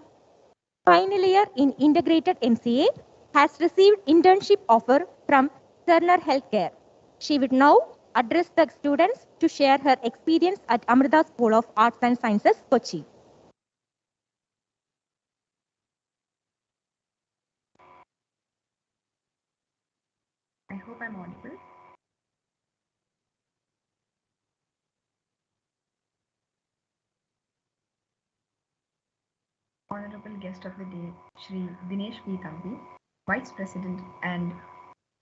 final year in Integrated MCA, has received internship offer from Cerner Healthcare. She will now address the students to share her experience at Amrita School of Arts and Sciences, Kochi. I hope I'm audible. Honorable guest of the day, Shri Dinesh P. Thampi, Vice President and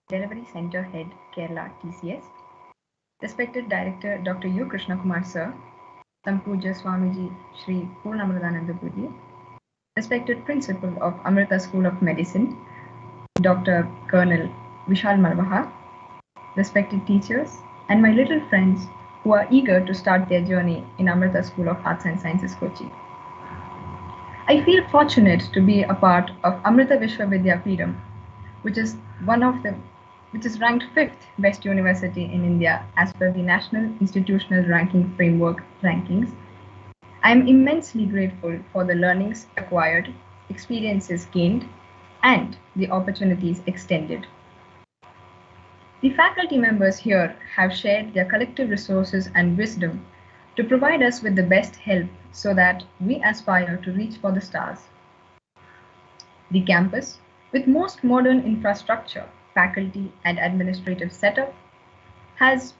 Delivery Center Head, Kerala TCS. Respected Director, Dr. U. Krishnakumar Sir, Sampujya Swamiji, Shri Purnamritananda Puri. Respected Principal of Amrita School of Medicine, Dr. Colonel Vishal Marwaha. Respected teachers, and my little friends who are eager to start their journey in Amrita School of Arts and Sciences, Kochi. I feel fortunate to be a part of Amrita Vishwavidyapeetham, which is ranked 5th best university in India as per the National Institutional Ranking Framework rankings. I am immensely grateful for the learnings acquired, experiences gained, and the opportunities extended. The faculty members here have shared their collective resources and wisdom to provide us with the best help so that we aspire to reach for the stars. The campus, with most modern infrastructure, faculty, and administrative setup, has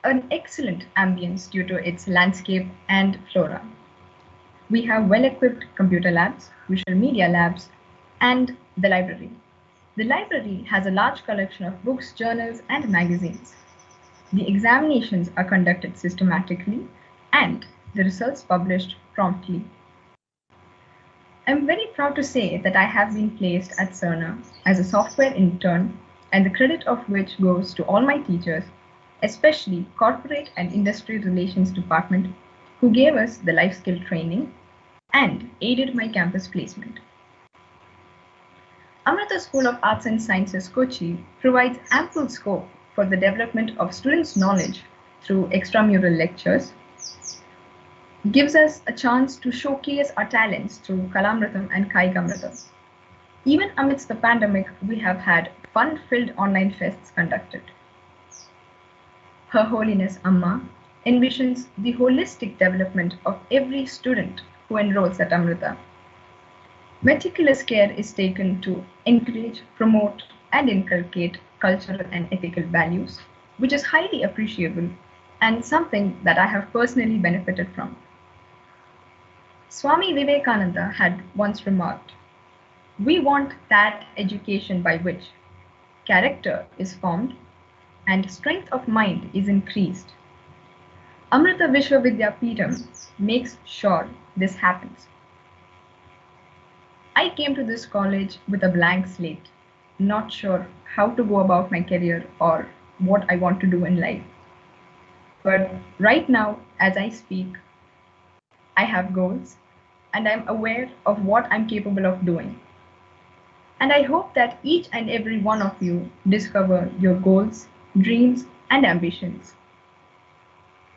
an excellent ambience due to its landscape and flora. We have well-equipped computer labs, visual media labs, and the library. The library has a large collection of books, journals, and magazines. The examinations are conducted systematically and the results published promptly. I'm very proud to say that I have been placed at Cerner as a software intern, and the credit of which goes to all my teachers, especially Corporate and Industry Relations Department, who gave us the life skill training and aided my campus placement. Amrita School of Arts and Sciences, Kochi provides ample scope for the development of students' knowledge through extramural lectures, gives us a chance to showcase our talents through Kalamritam and Kaigamritam. Even amidst the pandemic, we have had fun-filled online fests conducted. Her Holiness Amma envisions the holistic development of every student who enrolls at Amrita. Meticulous care is taken to encourage, promote, and inculcate cultural and ethical values, which is highly appreciable and something that I have personally benefited from. Swami Vivekananda had once remarked, "We want that education by which character is formed and strength of mind is increased." Amrita Vishwavidyapeetham makes sure this happens. I came to this college with a blank slate, not sure how to go about my career or what I want to do in life. But right now, as I speak, I have goals and I'm aware of what I'm capable of doing. And I hope that each and every one of you discover your goals, dreams, and ambitions.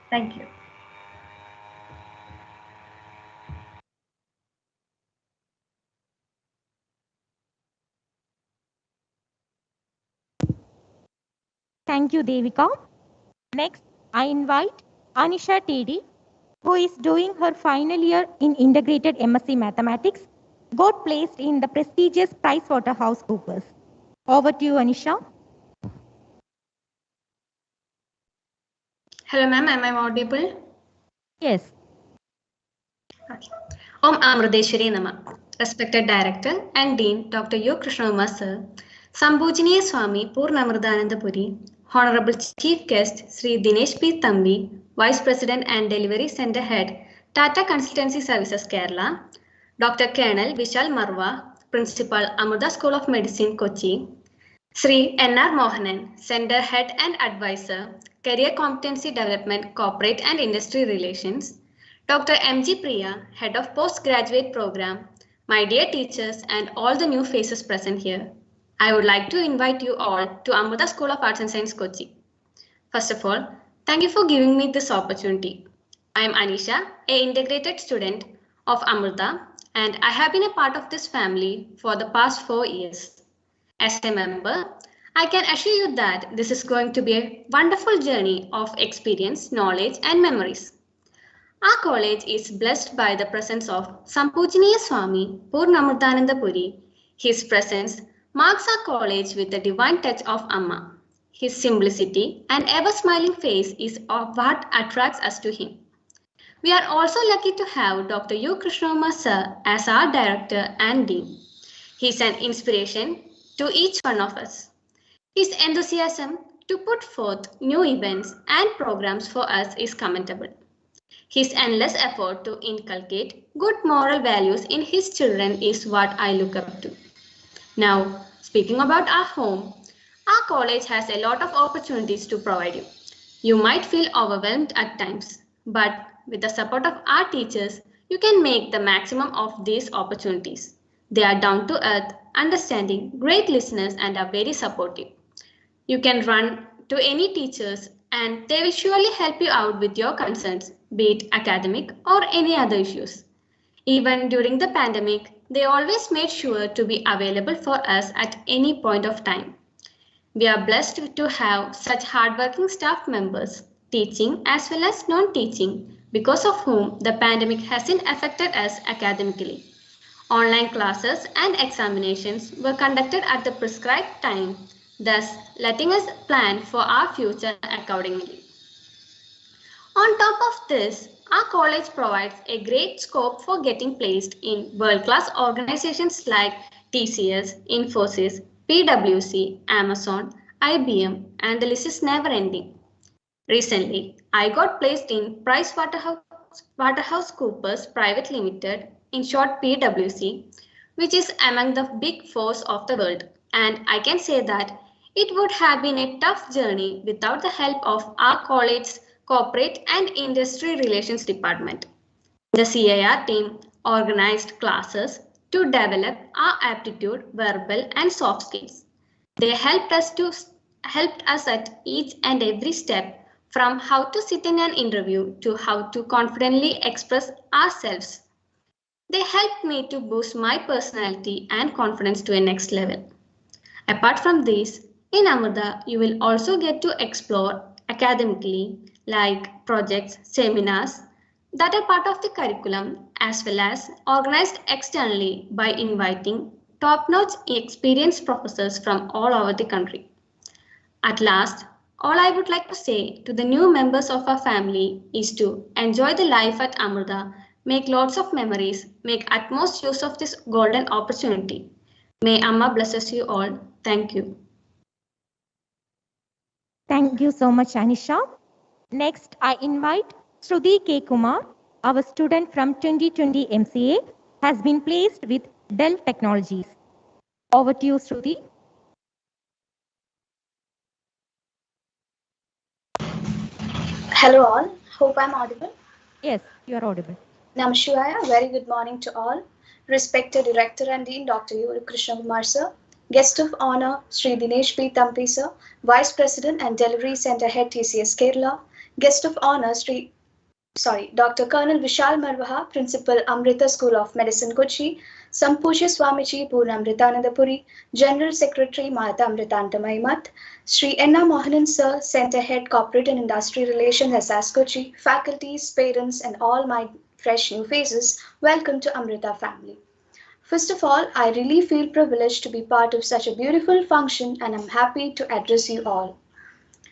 Thank you. Thank you, Devika. Next, I invite Anisha TD, who is doing her final year in Integrated MSc Mathematics, got placed in the prestigious PricewaterhouseCoopers. Over to you, Anisha. Hello, ma'am. Am I audible? Yes. Okay. Om Amriteshwari Nama. Respected Director and Dean Dr. U. Krishnakumar Sir, Sampujya Swami Purnamritananda, Honorable Chief Guest Sri Dinesh P. Thampi, Vice President and Delivery Center Head, Tata Consultancy Services Kerala, Dr. Colonel Vishal Marwaha, Principal Amrita School of Medicine, Kochi, Sri N.R. Mohanan, Center Head and Advisor, Career Competency Development, Corporate and Industry Relations, Dr. M.G. Priya, Head of Postgraduate Program, my dear teachers and all the new faces present here, I would like to invite you all to Amrita School of Arts and Science, Kochi. First of all, thank you for giving me this opportunity. I am Anisha, an integrated student of Amrita, and I have been a part of this family for the past 4 years. As a member, I can assure you that this is going to be a wonderful journey of experience, knowledge, and memories. Our college is blessed by the presence of Sampujya Swami Purnamritananda Puri. His presence marks our college with the divine touch of Amma. His simplicity and ever-smiling face is what attracts us to him. We are also lucky to have Dr. U. Krishnakumar Sir as our director and dean. He is an inspiration to each one of us. His enthusiasm to put forth new events and programs for us is commendable. His endless effort to inculcate good moral values in his children is what I look up to. Now, speaking about our home, our college has a lot of opportunities to provide you. You might feel overwhelmed at times, but with the support of our teachers, you can make the maximum of these opportunities. They are down to earth, understanding, great listeners, and are very supportive. You can run to any teachers and they will surely help you out with your concerns, be it academic or any other issues. Even during the pandemic, they always made sure to be available for us at any point of time. We are blessed to have such hardworking staff members, teaching as well as non-teaching, because of whom the pandemic hasn't affected us academically. Online classes and examinations were conducted at the prescribed time, thus letting us plan for our future accordingly. On top of this, our college provides a great scope for getting placed in world-class organizations like TCS, Infosys, PwC, Amazon, IBM, and the list is never ending. Recently, I got placed in PricewaterhouseCoopers Private Limited, in short PwC, which is among the big fours of the world, and I can say that it would have been a tough journey without the help of our college's Corporate and Industry Relations Department. The CIR team organized classes to develop our aptitude, verbal and soft skills. They helped us at each and every step, from how to sit in an interview to how to confidently express ourselves. They helped me to boost my personality and confidence to a next level. Apart from this, in Amrita, you will also get to explore academically, like projects, seminars that are part of the curriculum, as well as organized externally by inviting top-notch experienced professors from all over the country. At last, all I would like to say to the new members of our family is to enjoy the life at Amrita, make lots of memories, make utmost use of this golden opportunity. May Amma blesses you all. Thank you. Thank you so much, Anisha. Next, I invite Shruti K. Kumar, our student from 2020 MCA, has been placed with Dell Technologies. Over to you, Shruti. Hello all, hope I'm audible. Yes, you are audible. Namaskar, very good morning to all. Respected Director and Dean Dr. U. Krishnakumar sir, Guest of Honor Sri Dinesh P. Thampi sir, Vice President and Delivery Center Head TCS Kerala, Guest of Honor Dr. Colonel Vishal Marwaha, Principal Amrita School of Medicine Kochi, Sampujya Swamiji Purnamritananda Puri, General Secretary Amritanandamayi, Sri Mohanan Sir, Center Head Corporate and Industry Relations SS Kochi, faculties, parents and all my fresh new faces, welcome to Amrita family. First of all, I really feel privileged to be part of such a beautiful function and I'm happy to address you all.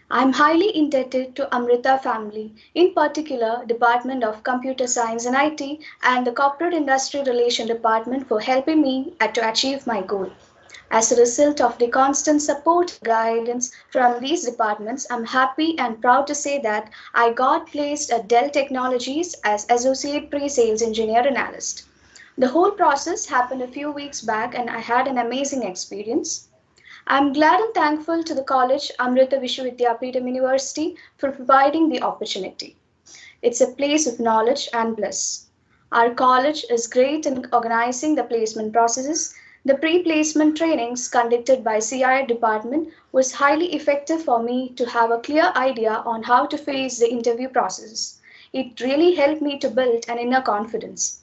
I am highly indebted to Amrita family, in particular Department of Computer Science and IT and the Corporate Industry Relation Department for helping me to achieve my goal. As a result of the constant support and guidance from these departments, I'm happy and proud to say that I got placed at Dell Technologies as Associate Pre-Sales Engineer Analyst. The whole process happened a few weeks back and I had an amazing experience. I'm glad and thankful to the college, Amrita Vishwavidyapeetham University, for providing the opportunity. It's a place of knowledge and bliss. Our college is great in organizing the placement processes. The pre-placement trainings conducted by CI department was highly effective for me to have a clear idea on how to face the interview process. It really helped me to build an inner confidence.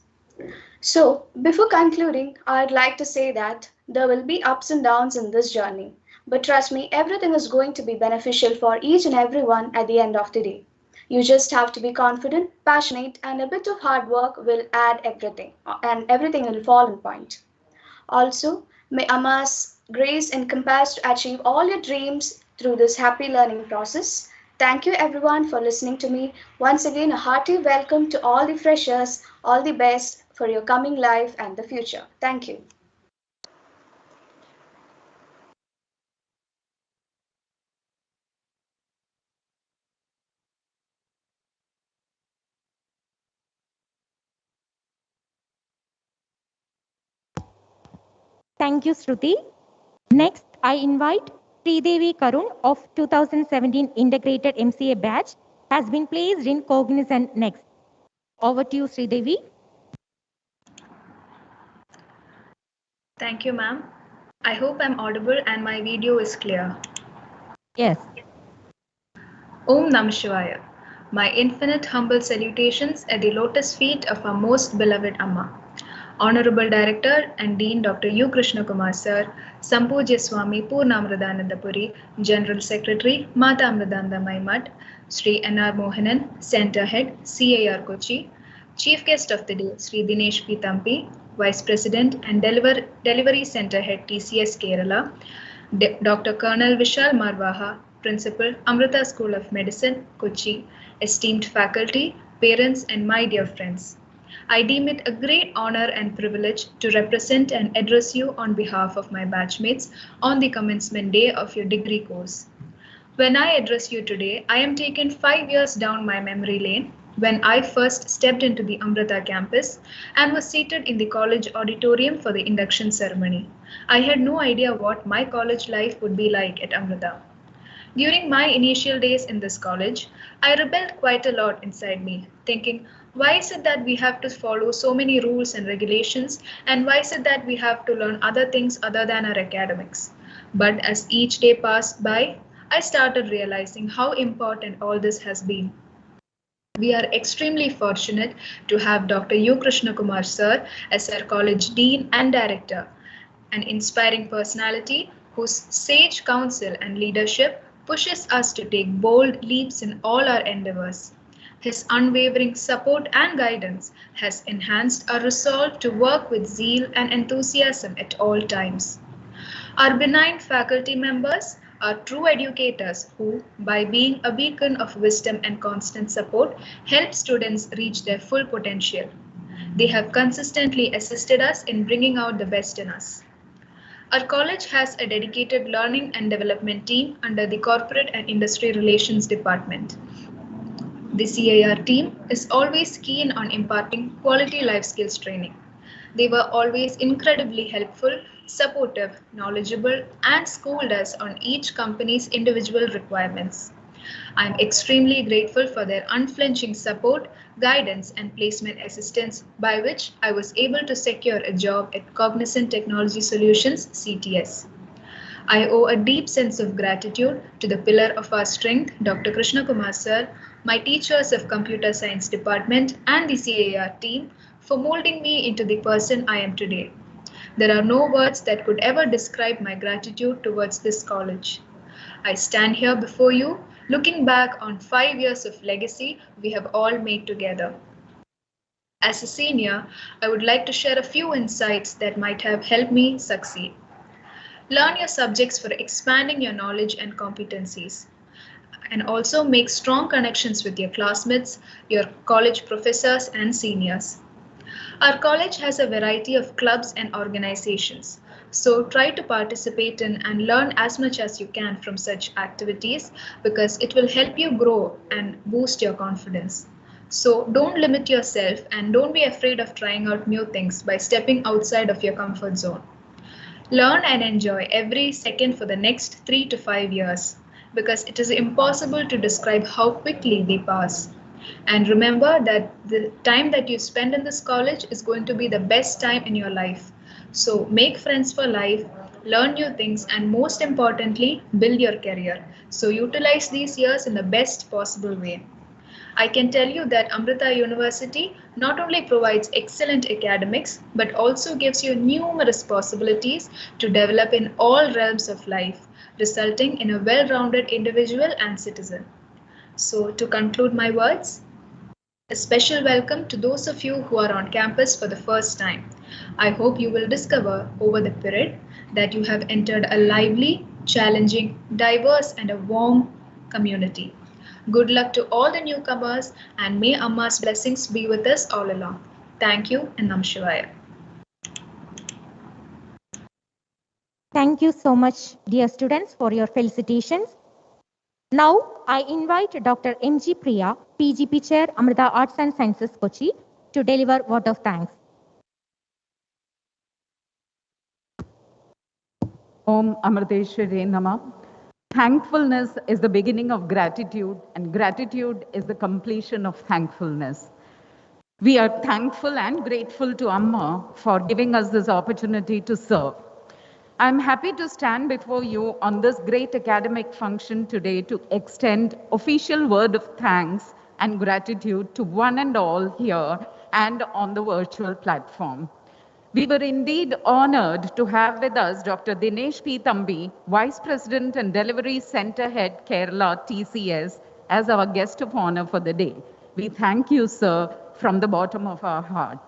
So, before concluding, I'd like to say that there will be ups and downs in this journey. But trust me, everything is going to be beneficial for each and everyone at the end of the day. You just have to be confident, passionate, and a bit of hard work will add everything, and everything will fall in point. Also, may Amma's grace encompass to achieve all your dreams through this happy learning process. Thank you everyone for listening to me. Once again, a hearty welcome to all the freshers. All the best for your coming life and the future. Thank you. Thank you, Shruti. Next, I invite Sridevi Karun of 2017 Integrated MCA batch has been placed in Cognizant next. Over to you, Sridevi. Thank you, ma'am. I hope I'm audible and my video is clear. Yes. Om Namah Shivaya. My infinite humble salutations at the lotus feet of our most beloved Amma. Honorable Director and Dean Dr. U. Krishnakumar Sir, Sampujya Swami Purnamritananda Puri, General Secretary Mata Amritanandamayi, Sri N.R. Mohanan, Center Head CAR Kochi, Chief Guest of the Day Sri Dinesh P. Thampi, Vice President and Delivery Center Head TCS Kerala, Dr. Colonel Vishal Marwaha, Principal, Amrita School of Medicine, Kochi, esteemed faculty, parents and my dear friends. I deem it a great honor and privilege to represent and address you on behalf of my batchmates on the commencement day of your degree course. When I address you today, I am taken 5 years down my memory lane when I first stepped into the Amrita campus and was seated in the college auditorium for the induction ceremony. I had no idea what my college life would be like at Amrita. During my initial days in this college, I rebelled quite a lot inside me, thinking, why is it that we have to follow so many rules and regulations, and why is it that we have to learn other things other than our academics? But as each day passed by, I started realizing how important all this has been. We are extremely fortunate to have Dr. U. Krishnakumar Sir as our college dean and director, an inspiring personality whose sage counsel and leadership pushes us to take bold leaps in all our endeavors. His unwavering support and guidance has enhanced our resolve to work with zeal and enthusiasm at all times. Our benign faculty members are true educators who, by being a beacon of wisdom and constant support, help students reach their full potential. They have consistently assisted us in bringing out the best in us. Our college has a dedicated learning and development team under the Corporate and Industry Relations Department. The CAR team is always keen on imparting quality life skills training. They were always incredibly helpful, supportive, knowledgeable, and schooled us on each company's individual requirements. I am extremely grateful for their unflinching support, guidance, and placement assistance, by which I was able to secure a job at Cognizant Technology Solutions (CTS). I owe a deep sense of gratitude to the pillar of our strength, Dr. Krishnakumar sir, my teachers of Computer Science Department, and the CAR team for molding me into the person I am today. There are no words that could ever describe my gratitude towards this college. I stand here before you, looking back on 5 years of legacy we have all made together. As a senior, I would like to share a few insights that might have helped me succeed. Learn your subjects for expanding your knowledge and competencies, and also make strong connections with your classmates, your college professors, and seniors. Our college has a variety of clubs and organizations, so try to participate in and learn as much as you can from such activities because it will help you grow and boost your confidence. So don't limit yourself and don't be afraid of trying out new things by stepping outside of your comfort zone. Learn and enjoy every second for the next 3 to 5 years because it is impossible to describe how quickly they pass. And remember that the time that you spend in this college is going to be the best time in your life. So make friends for life, learn new things, and most importantly, build your career. So utilize these years in the best possible way. I can tell you that Amrita University not only provides excellent academics, but also gives you numerous possibilities to develop in all realms of life, resulting in a well-rounded individual and citizen. So to conclude my words, a special welcome to those of you who are on campus for the first time. I hope you will discover over the period that you have entered a lively, challenging, diverse, and a warm community. Good luck to all the newcomers, and may Amma's blessings be with us all along. Thank you and Nam Shivaya. Thank you so much, dear students, for your felicitations. Now, I invite Dr. M.G. Priya, PGP Chair, Amrita Arts and Sciences, Kochi, to deliver vote of thanks. Om Amriteshwari Nama. Thankfulness is the beginning of gratitude, and gratitude is the completion of thankfulness. We are thankful and grateful to Amma for giving us this opportunity to serve. I'm happy to stand before you on this great academic function today to extend official word of thanks and gratitude to one and all here and on the virtual platform. We were indeed honored to have with us Dr. Dinesh P. Thampi, Vice President and Delivery Center Head, Kerala TCS, as our guest of honor for the day. We thank you, sir, from the bottom of our heart.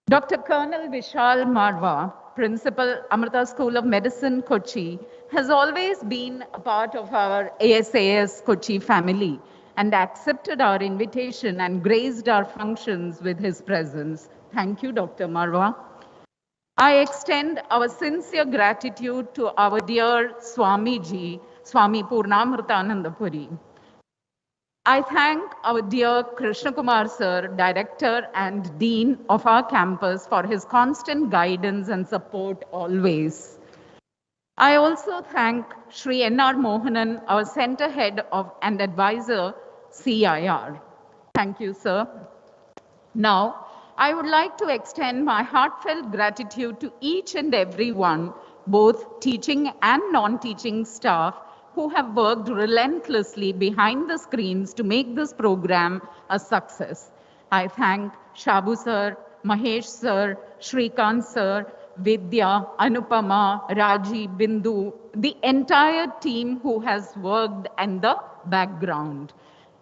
Dr. Colonel Vishal Marwaha, Principal, Amrita School of Medicine, Kochi, has always been a part of our ASAS Kochi family and accepted our invitation and graced our functions with his presence. Thank you, Dr. Marwaha. I extend our sincere gratitude to our dear Swami ji, Swami Purnamritananda Puri. I thank our dear Krishnakumar sir, Director and Dean of our campus, for his constant guidance and support always. I also thank Sri N.R. Mohanan, our Center Head of and Advisor, CIR. Thank you, sir. Now, I would like to extend my heartfelt gratitude to each and every one, both teaching and non-teaching staff, who have worked relentlessly behind the screens to make this program a success. I thank Shabu sir, Mahesh sir, Shrikant sir, Vidya, Anupama, Raji, Bindu, the entire team who has worked in the background.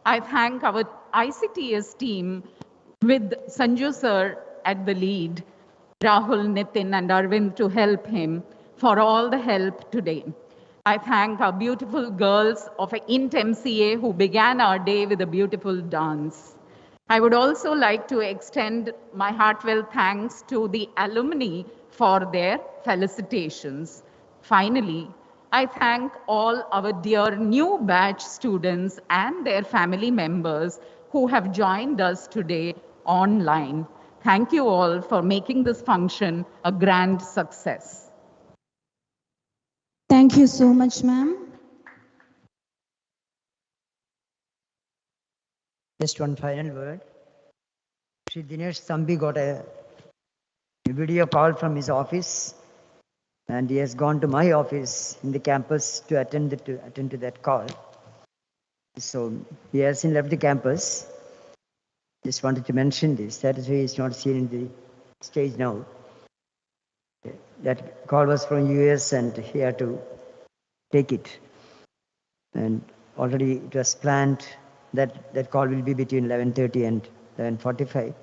I thank our ICTS team with Sanju sir at the lead, Rahul, Nitin, and Arvind to help him for all the help today. I thank our beautiful girls of INT MCA who began our day with a beautiful dance. I would also like to extend my heartfelt thanks to the alumni for their felicitations. Finally, I thank all our dear new batch students and their family members who have joined us today online. Thank you all for making this function a grand success. Thank you so much, ma'am. Just one final word. Shri Dinesh Thampi got a video call from his office, and he has gone to my office in the campus to attend to that call. So he hasn't left the campus. Just wanted to mention this. That is why he's not seen in the stage now. That call was from US and he had to take it. And already it was planned that call will be between 11:30 and 11:45.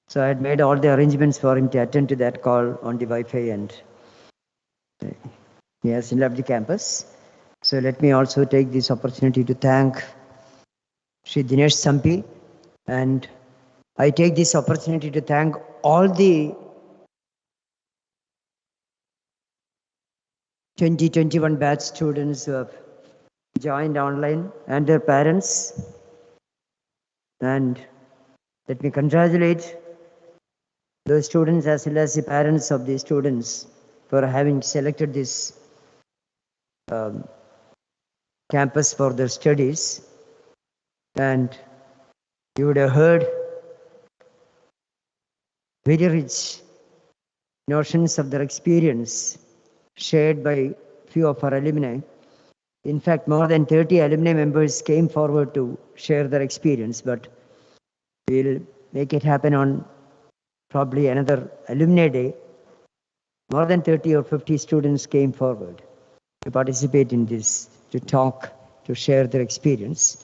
So I had made all the arrangements for him to attend to that call on the Wi-Fi, and he hasn't left the campus. So let me also take this opportunity to thank Shri Dinesh Thampi, and I take this opportunity to thank all the 2021 batch students who have joined online and their parents. And let me congratulate those students as well as the parents of the students for having selected this campus for their studies. And you would have heard very rich notions of their experience shared by few of our alumni. In fact, more than 30 alumni members came forward to share their experience, but we'll make it happen on probably another alumni day. More than 30 or 50 students came forward to participate in this, to talk, to share their experience.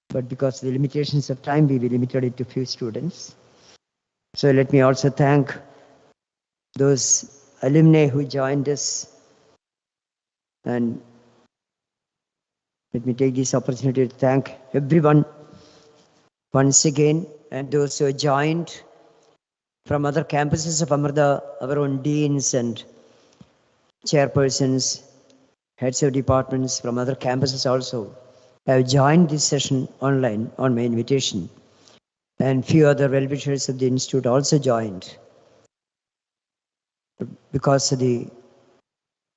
But because of the limitations of time, we limited it to few students. So let me also thank those alumni who joined us, and let me take this opportunity to thank everyone once again, and those who joined from other campuses of Amrita, our own deans and chairpersons, heads of departments from other campuses also have joined this session online on my invitation. And few other well-wishers of the institute also joined. Because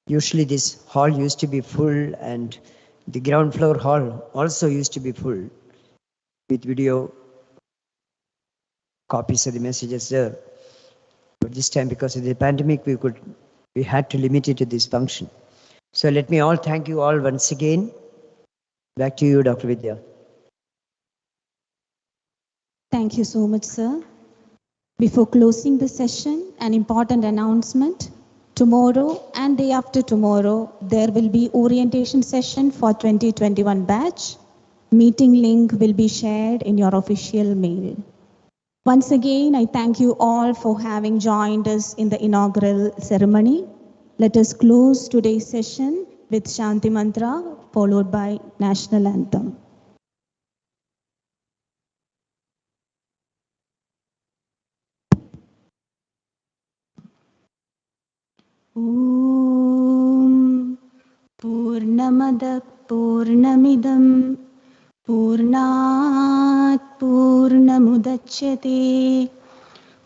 usually this hall used to be full, and the ground floor hall also used to be full with video copies of the messages there. But this time, because of the pandemic, we had to limit it to this function. So let me all thank you all once again. Back to you, Dr. Vidya. Thank you so much, sir. Before closing the session, an important announcement. Tomorrow and day after tomorrow, there will be orientation session for 2021 batch. Meeting link will be shared in your official mail. Once again, I thank you all for having joined us in the inaugural ceremony. Let us close today's session with Shanthi Mantra, followed by National Anthem. Om Purnamada Purnamidam Purnat Purnamudachyate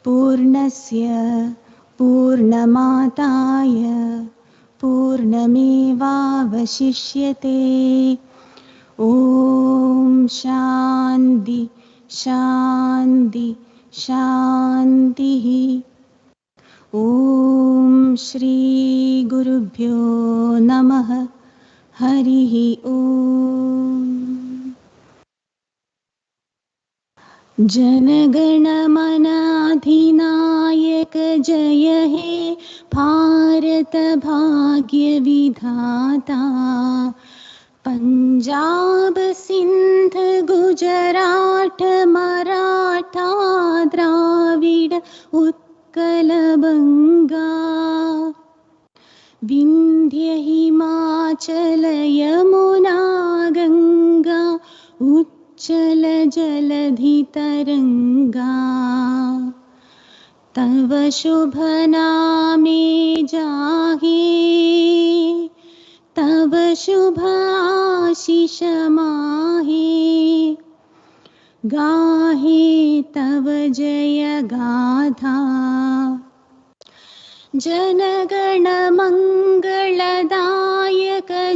Purnasya Purnamataya Purnamevavashishyate. Om Shanti Shanti Shanti. Om Shri Gurubhyo Namaha. Harihi Om. Janagana Manadhinayak Jaya He Bharata Bhagya Vidhata. Punjab Sindh Gujarat Maratha Dravida Utkalabanga. Vindhya Himachala Yamuna Ganga Uchchala Jaladhi Taranga. Tava Shubha Name Jahe Tava Shubha Ashisha Mahe. गाहे तव जय गाथा जनगण मंगलदायक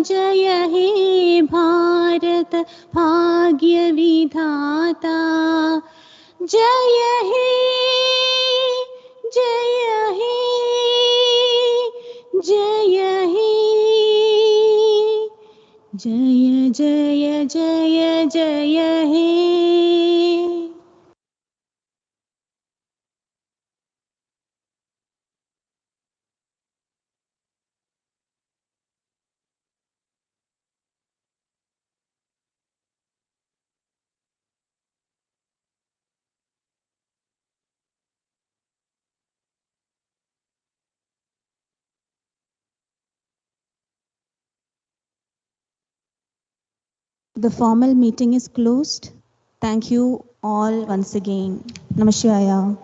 जय हे भारत भाग्य विधाता जय हे जय हे जय हे जय जय जय जय हे The formal meeting is closed. Thank you all once again. Namah Shivaya.